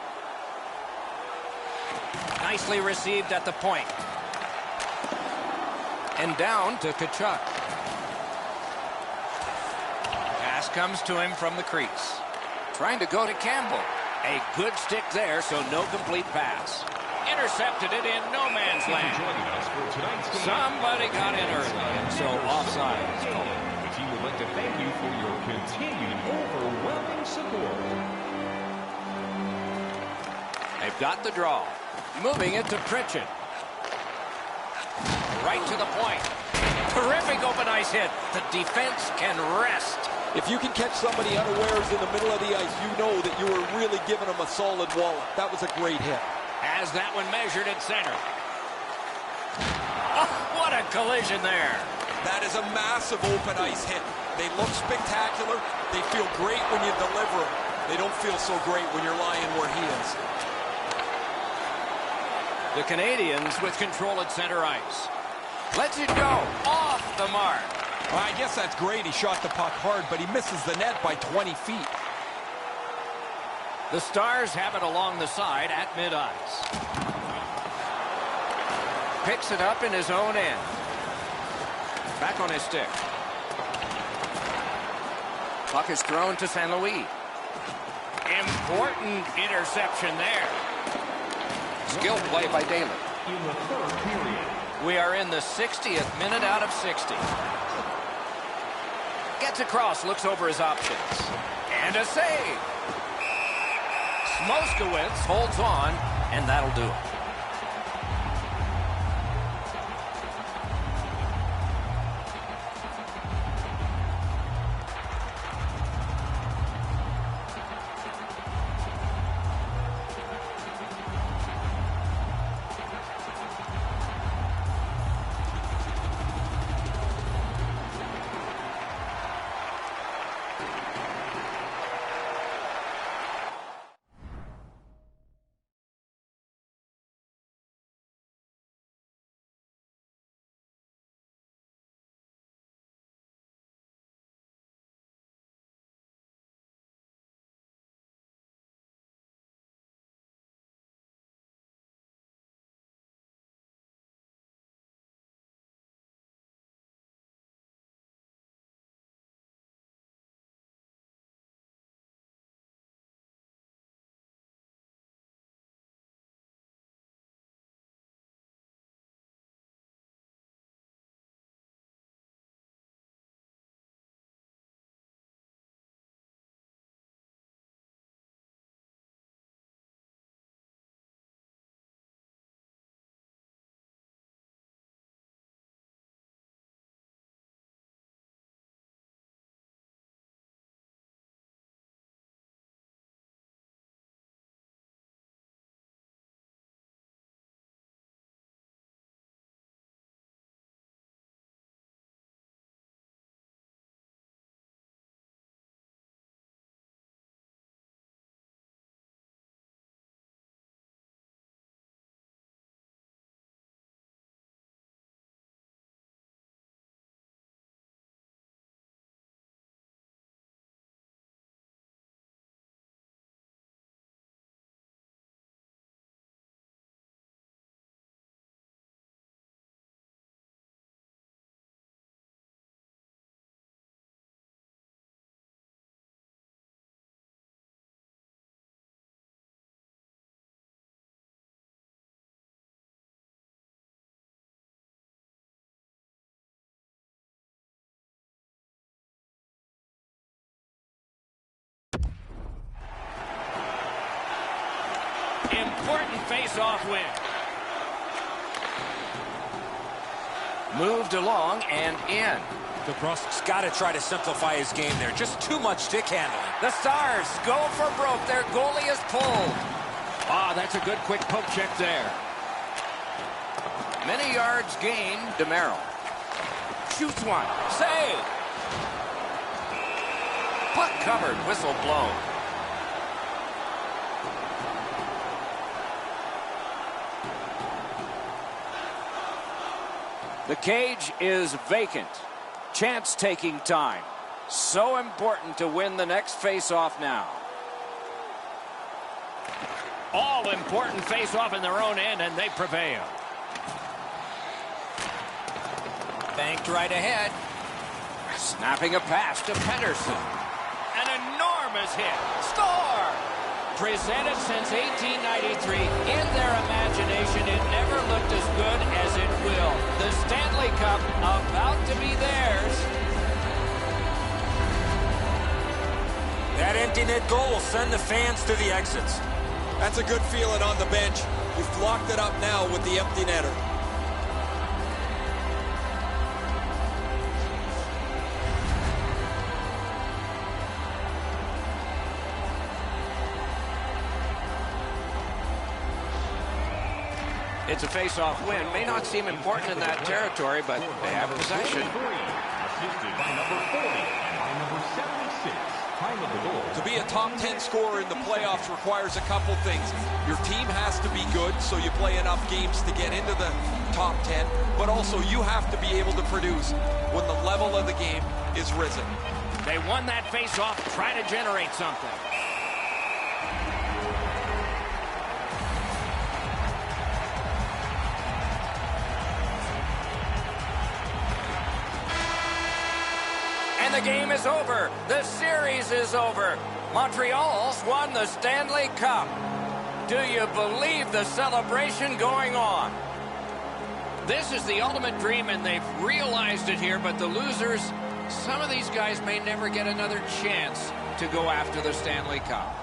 Speaker 4: Nicely received at the point. And down to Tkachuk. Pass comes to him from the crease. Trying to go to Campbell. A good stick there, so no complete pass. Intercepted it in no man's land. Somebody got in early, and so offside is called.
Speaker 7: The team would like to thank you for your continued overwhelming support.
Speaker 4: They've got the draw. Moving it to Pritchett. Right to the point. Terrific open ice hit. The defense can rest.
Speaker 6: If you can catch somebody unawares in the middle of the ice, you know that you were really giving them a solid wallop. That was a great hit.
Speaker 4: Has that one measured at center. Oh, what a collision there.
Speaker 6: That is a massive open ice hit. They look spectacular. They feel great when you deliver them. They don't feel so great when you're lying where he is.
Speaker 4: The Canadians with control at center ice. Lets it go. Off the mark.
Speaker 6: Well, I guess that's great. He shot the puck hard, but he misses the net by 20 feet.
Speaker 4: The Stars have it along the side at mid-ice. Picks it up in his own end. Back on his stick. Puck is thrown to St. Louis. Important interception there. Skill play by Daly.
Speaker 7: In the third period.
Speaker 4: We are in the 60th minute out of 60. Gets across, looks over his options. And a save. Smoskowitz holds on, and that'll do it. important face-off win. Moved along and in.
Speaker 5: DeBrusk's got to try to simplify his game there. Just too much stick handling.
Speaker 4: The Stars go for broke. Their goalie is pulled. Ah, that's a good quick poke check there. Many yards gained. DeMero shoots one. Save. Puck covered. Whistle blown. The cage is vacant. Chance taking time. So important to win the next face-off now. All important face-off in their own end, and they prevail. Banked right ahead. Snapping a pass to Pedersen. An enormous hit. Score! Presented since 1893. In their imagination, it never looked as good as it will. The Stanley Cup about to be theirs.
Speaker 5: That empty net goal will send the fans to the exits.
Speaker 6: That's a good feeling on the bench. You've locked it up now with the empty netter.
Speaker 4: It's a face-off win. May not seem important in that territory, but they have possession.
Speaker 7: Assisted by number 40 and by number 76. Time of the goal.
Speaker 6: To be a top 10 scorer in the playoffs requires a couple things. Your team has to be good, so you play enough games to get into the top 10, but also you have to be able to produce when the level of the game is risen.
Speaker 4: They won that face-off, try to generate something. And the game is over. The series is over. Montreal's won the Stanley Cup. Do you believe the celebration going on? This is the ultimate dream, and they've realized it here, but the losers, some of these guys may never get another chance to go after the Stanley Cup.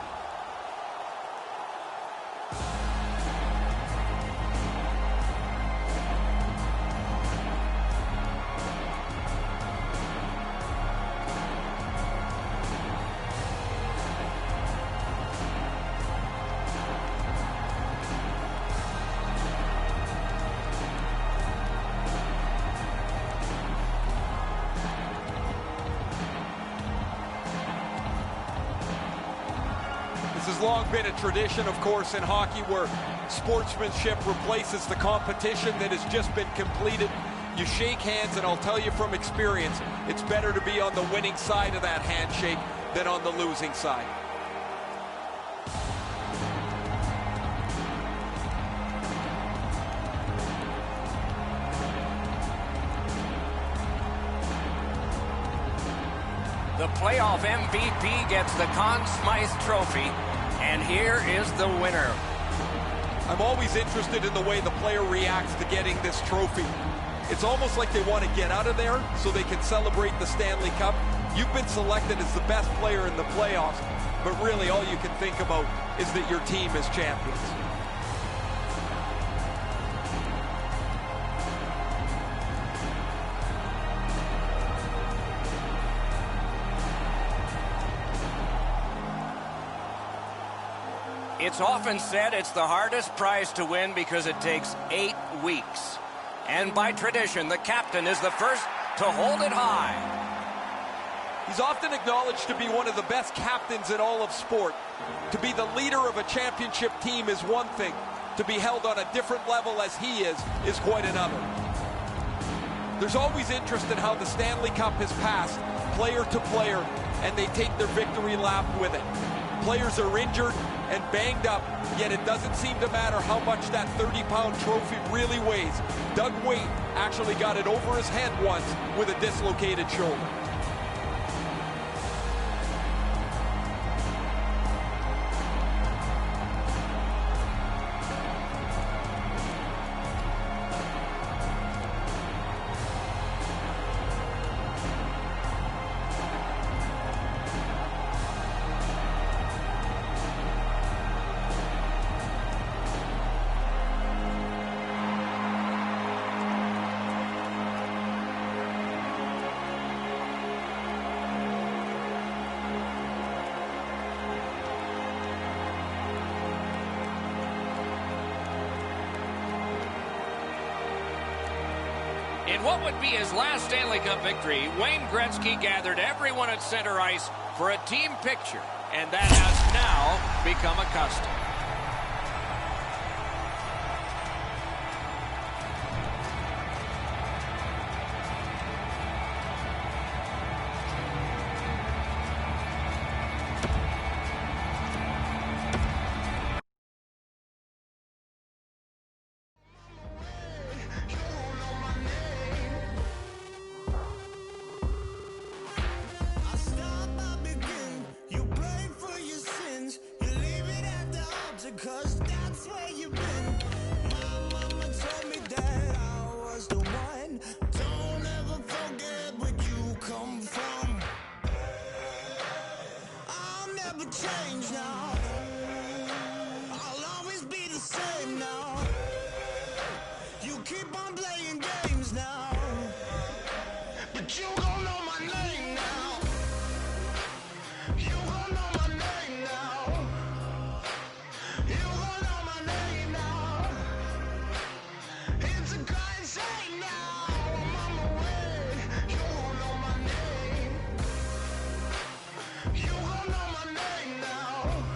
Speaker 6: This has long been a tradition, of course, in hockey where sportsmanship replaces the competition that has just been completed. You shake hands, and I'll tell you from experience, it's better to be on the winning side of that handshake than on the losing side.
Speaker 4: The playoff MVP gets the Conn Smythe Trophy, and here is the winner.
Speaker 6: I'm always interested in the way the player reacts to getting this trophy. It's almost like they want to get out of there so they can celebrate the Stanley Cup. You've been selected as the best player in the playoffs, but really all you can think about is that your team is champions.
Speaker 4: It's often said it's the hardest prize to win because it takes 8 weeks. And by tradition, the captain is the first to hold it high.
Speaker 6: He's often acknowledged to be one of the best captains in all of sport. To be the leader of a championship team is one thing. To be held on a different level as he is quite another. There's always interest in how the Stanley Cup has passed, player to player, and they take their victory lap with it. Players are injured and banged up, yet it doesn't seem to matter how much that 30-pound trophy really weighs. Doug Weight actually got it over his head once with a dislocated shoulder.
Speaker 4: In what would be his last Stanley Cup victory, Wayne Gretzky gathered everyone at center ice for a team picture, and that has now become a custom.
Speaker 8: Cause that's where you've been. My mama told me that I was the one. Don't ever forget where you come from. I'll never change now. I'll always be the same now. You keep on playing games now, but you gon' know my name now. You gon' know my name now. You gon' know my name now. It's a kind shame now. I'm on my way. You gon' know my name. You gon' know my name now.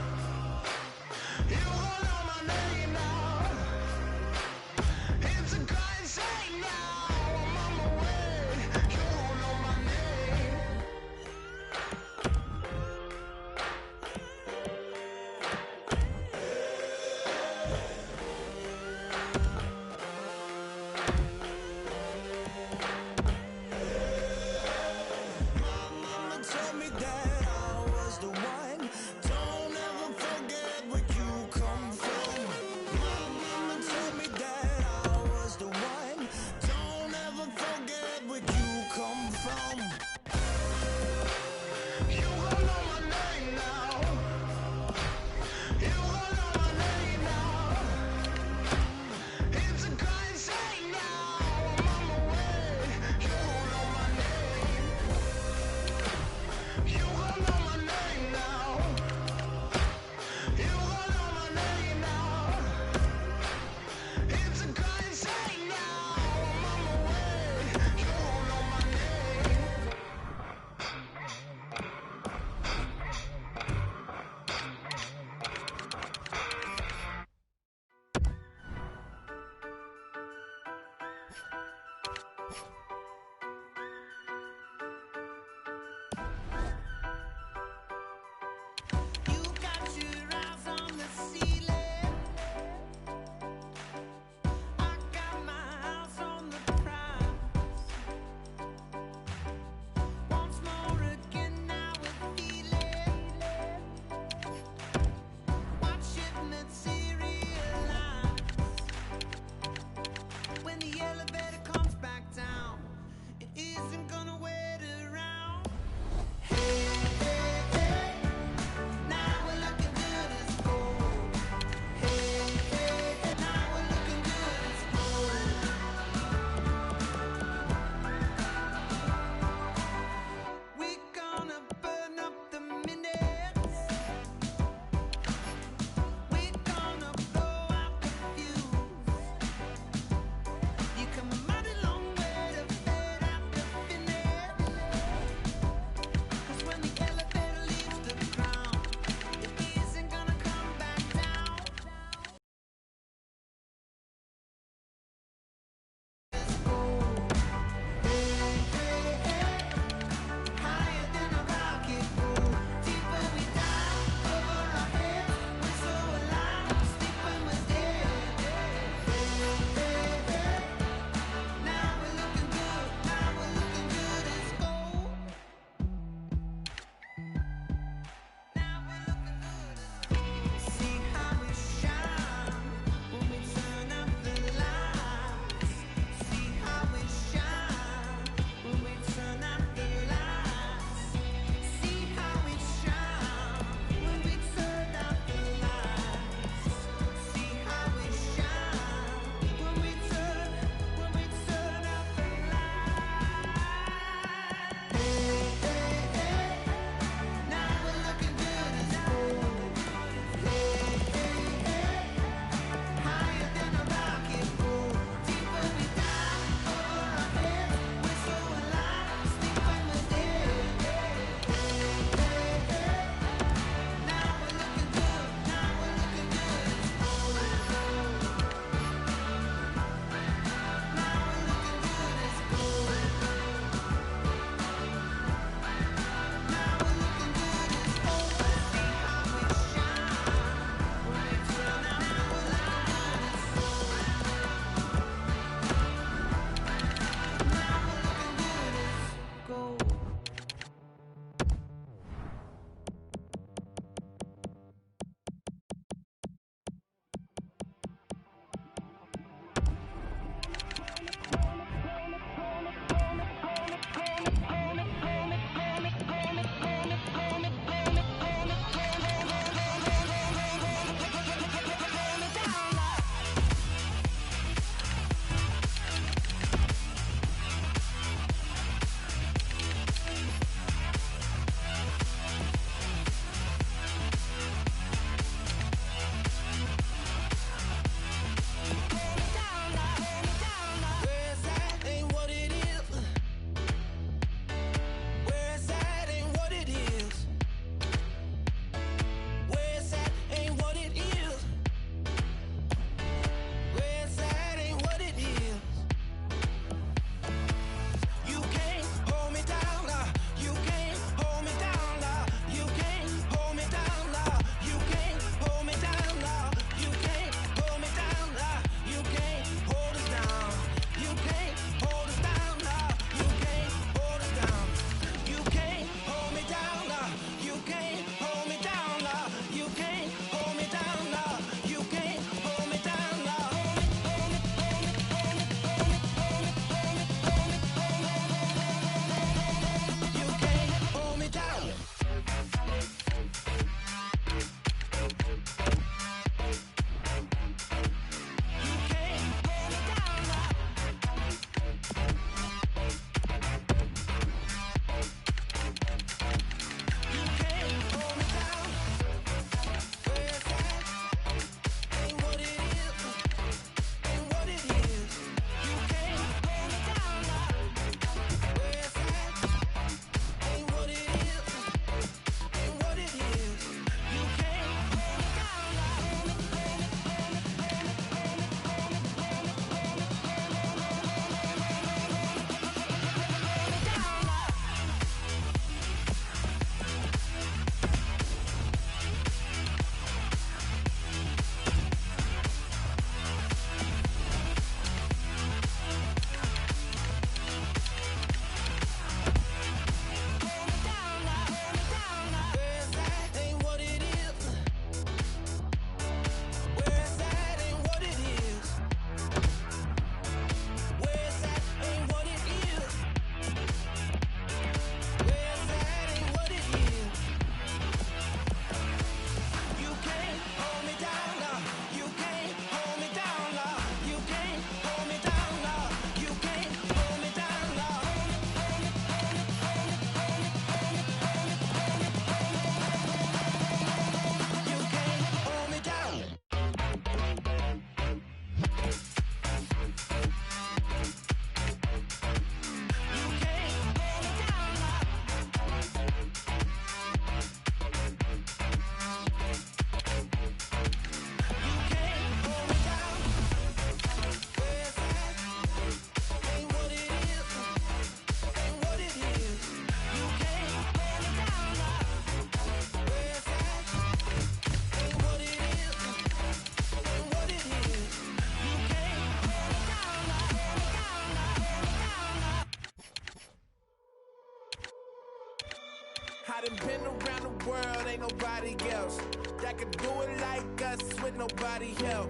Speaker 9: I done been around the world, ain't nobody else that could do it like us with nobody help.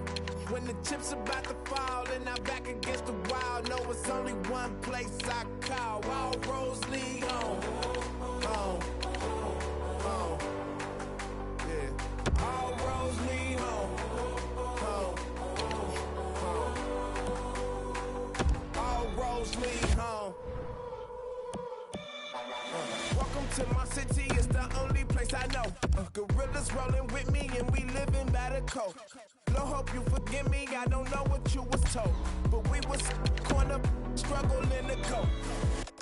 Speaker 9: When the chips about to fall and I'm back against the wall, know it's only one place I call. All roads lead home. Home. Home. Yeah. All roads lead home. Home. Home. All roads lead home. Welcome to my city, it's the only place I know. Gorillas rolling with me and we living by the code. Lord, hope you forgive me, I don't know what you was told, but we was corner struggling to go.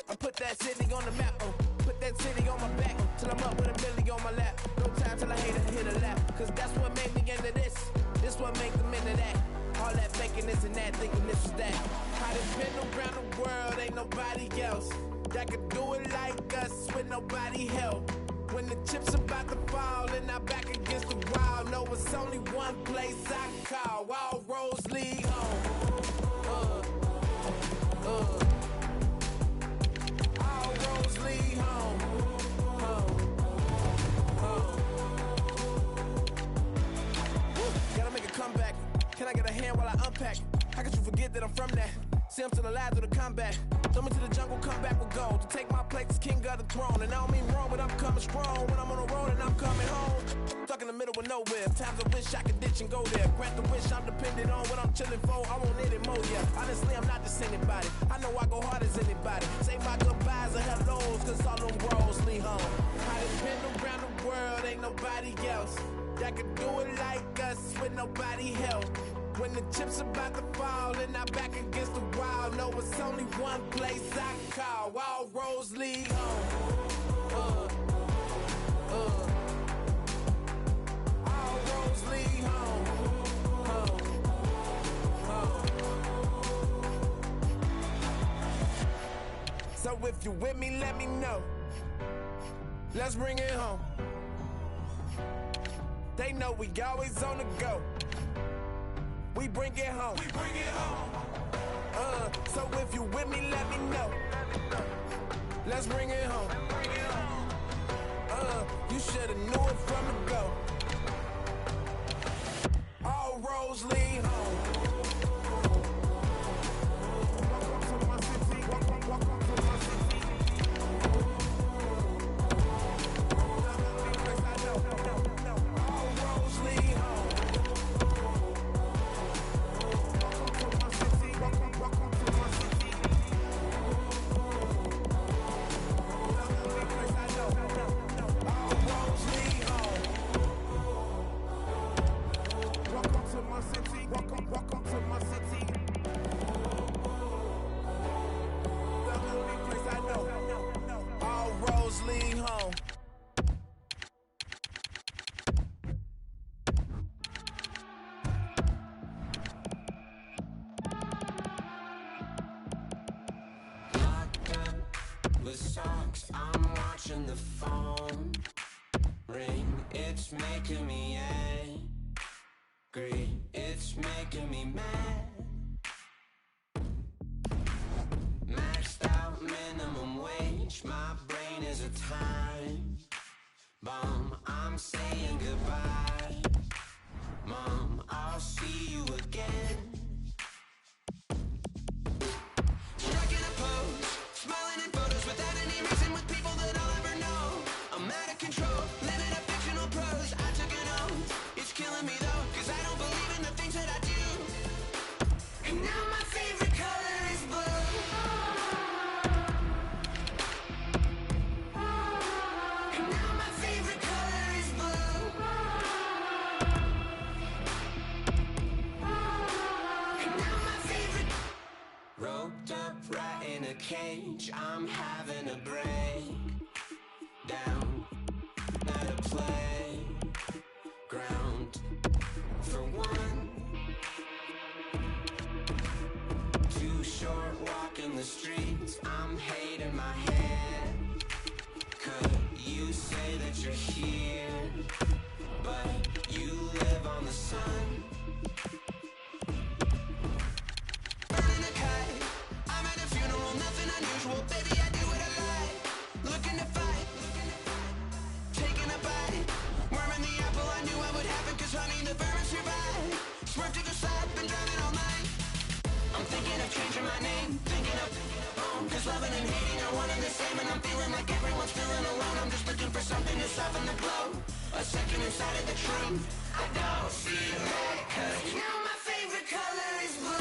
Speaker 9: I put that city on the map, put that city on my back, till I'm up with a milli on my lap. No time till I hit a lap, cause that's what made me into this. This what make them into that. All that faking this and that, thinking this is that. I done been around the world, ain't nobody else that could do it like us with nobody help. When the chips about to fall and I'm back against the wall, know it's only one place I call. All roads lead home. All roads lead home. Gotta make a comeback. Can I get a hand while I unpack? How could you forget that I'm from that? See, I'm still alive through the combat. Throw me to the jungle, come back with gold. To take my place as king of the throne. And I don't mean wrong, but I'm coming strong. When I'm on the road and I'm coming home. Stuck in the middle of nowhere. Times I wish I could ditch and go there. Grant the wish I'm dependent on what I'm chilling for. I won't need it more, yeah. Honestly, I'm not just anybody. I know I go hard as anybody. Say my goodbyes and hellos, cause all them roads lead home. I done been around the world, ain't nobody else that could do it like us with nobody help. When the chips about to fall and I'm back against the wall, know it's only one place I call. All roads lead home. All roads lead home. So if you with me, let me know. Let's bring it home. They know we always on the go. We bring it home. We bring it home. So if you with me, let me know. Let's bring it home. You shoulda knew it from the go. All roads lead home. Welcome to my city. Welcome to my city. All roads lead home.
Speaker 3: I'm watching the phone ring. It's making me angry. It's making me mad. Maxed out minimum wage. My brain is a time bomb. I'm saying goodbye, Mom. I'll see you again. Striking a pose, smiling in photos without any reason, with people that I'll ever know. I'm out of control, living a fictional prose. I took an oath, it's killing me though, cause I don't believe in the things that I do. And now my favorite color is blue. And now my favorite color is blue. And now my favorite. Roped up right in a cage, I'm having a break down at a playground for one. Too short walking the streets, I'm hating my head. Could you say that you're here, but you live on the sun? Burning a kite, I'm at a funeral, nothing unusual. Baby, I do what I like. Looking to fight.
Speaker 8: loving the glow, a second inside of the truth. I don't feel right, 'cause now my favorite color is blue.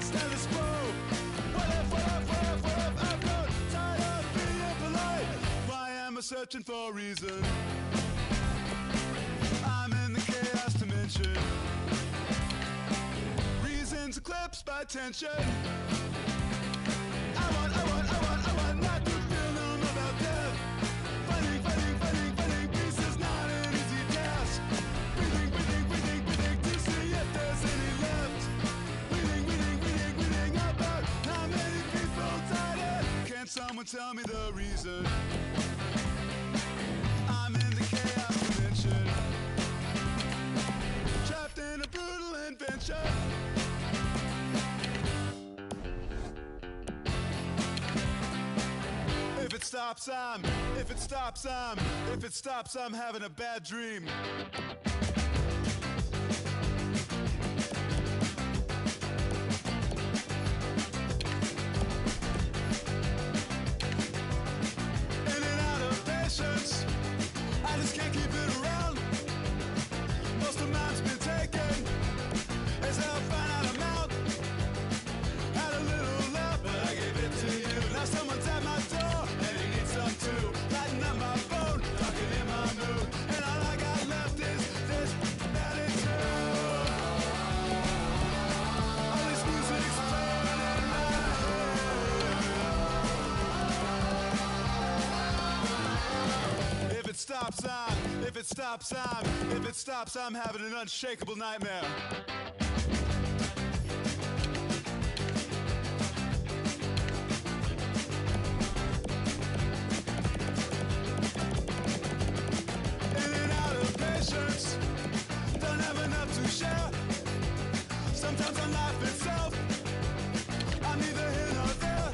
Speaker 9: Status quo, whatever,
Speaker 2: searching for a reason. I'm in the chaos dimension. Reasons eclipsed by tension. I want not to feel numb about death. Fighting, peace is not an easy task. Breathing to see if there's any left. Reading about how many people died. Can someone tell me the reason? I'm in the chaos dimension, trapped in a brutal invention. If it stops, I'm having a bad dream. In and out of patience, I just can't keep it around. Most of mine's been taken, as I'll find out amount. Had a little love, but I gave it to you. Now someone's at my door, and he needs some too. Lighting up my phone, talking in my mood, and all I got left is this attitude. All this music's playing in my head. If it stops, I'm having an unshakable nightmare. In and out of patience, don't have enough to share. Sometimes on life itself, I'm neither here nor there.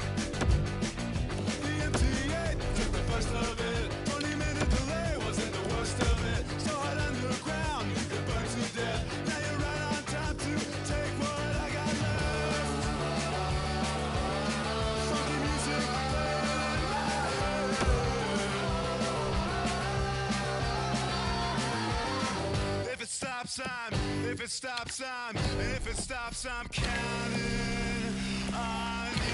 Speaker 2: The MTA took the first of it. 20-minute delay wasn't the worst of it. So hot underground, you could burn to death. Now you're right on time to take what I got left. Funky music playing in my head. If it stops, I'm counting on you.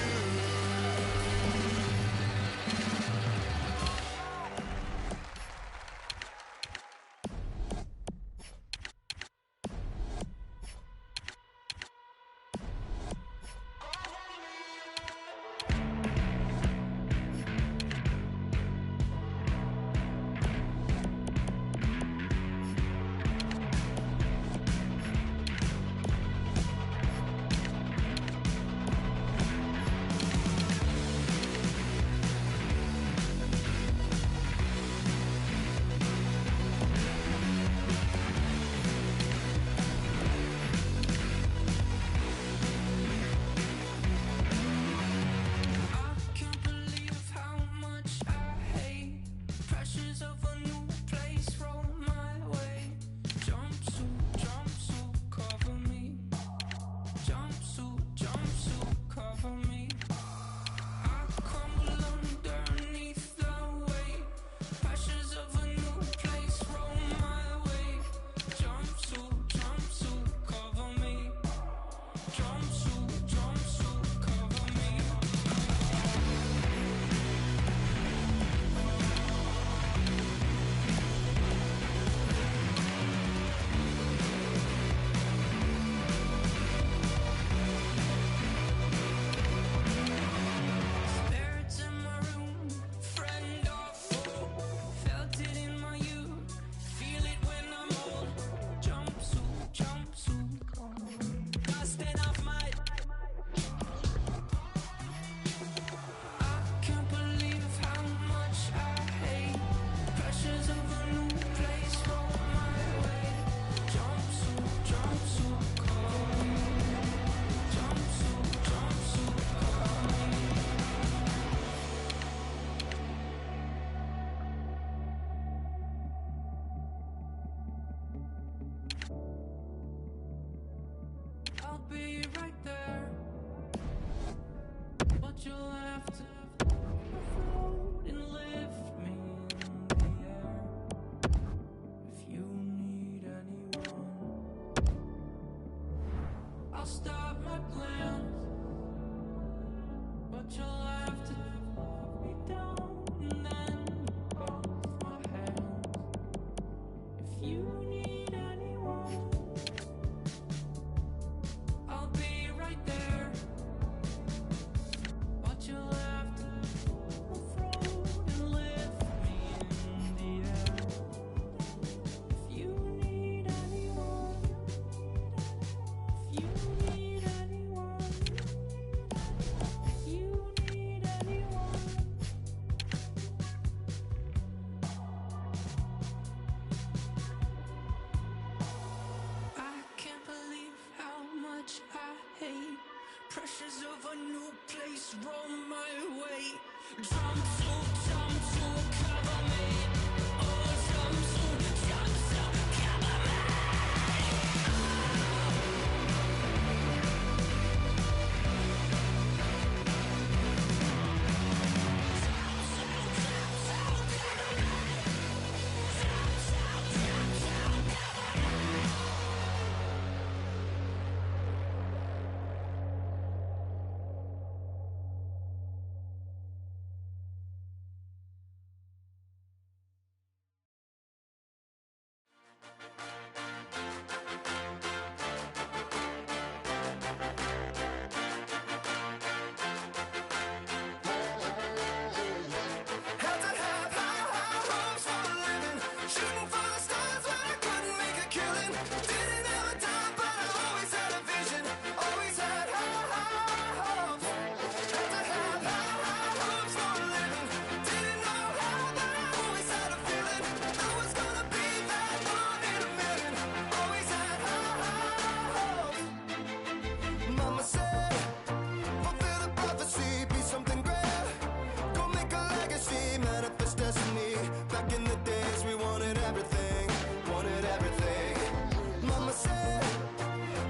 Speaker 3: But you'll have to put me down and then go. Rumors of a new place roll my way. Jump to cover me. Oh, jump to cover me.
Speaker 8: Had to have high hopes for a living, shooting for the stars when I couldn't make a killing. Didn't have a dime, but I always had a vision. Always had high hopes. Had to have high hopes for a living. Didn't know how, but I always had a feeling I was gonna be that one in a million. Always had high hopes. Mama said, fulfill the prophecy, be something great. Go make a legacy, manifest destiny. Back in the days we wanted everything, wanted everything. Mama said,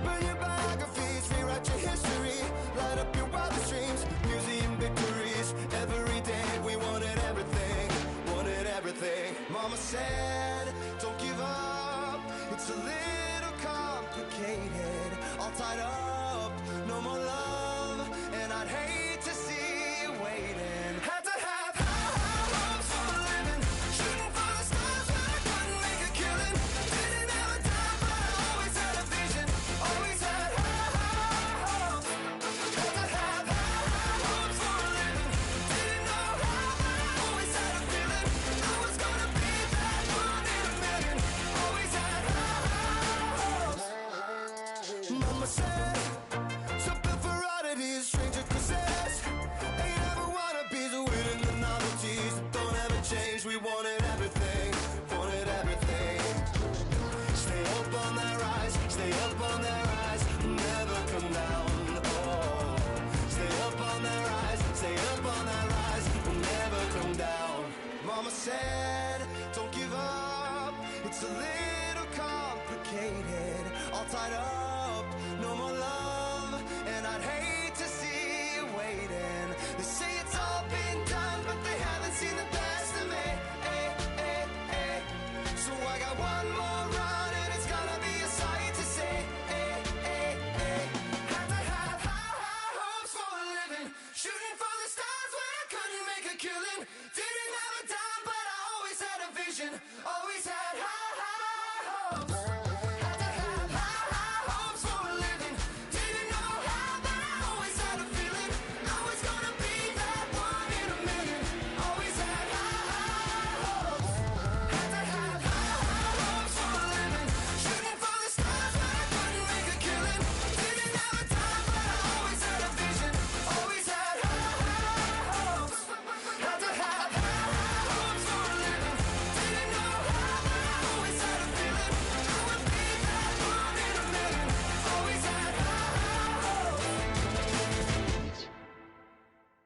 Speaker 8: burn your biographies, rewrite your history, light up your wildest dreams, museum victories. Every day we wanted everything, wanted everything. Mama said, don't give up, it's a little complicated. All tied up, no more love, and I'd hate to see you waiting. Had to have high hopes for a living, shooting for the stars when I couldn't make a killing. Didn't have a dime, but I always had a vision. Always had high hopes. Had to have high hopes for a living. Didn't know how, but I always had a feeling I was gonna be that one in a million. Always had high hopes. Mama said, something for oddities, stranger causes. Ain't ever wannabes, winning the novelties that don't ever change. We wanted everything, wanted everything. Stay up on that rise, stay up on that rise, never come down. Oh, stay up on that rise, stay up on that rise, never come down. Mama said, don't give up, it's a little complicated. All tied up, no more love, and I'd hate to see you waiting. They say it's all been done, but they haven't seen the best of me. So I got one more run, and it's gonna be a sight to see. Had to have high hopes for a living, shooting for the stars when I couldn't make a killing. Didn't have a dime, but I always had a vision. Always had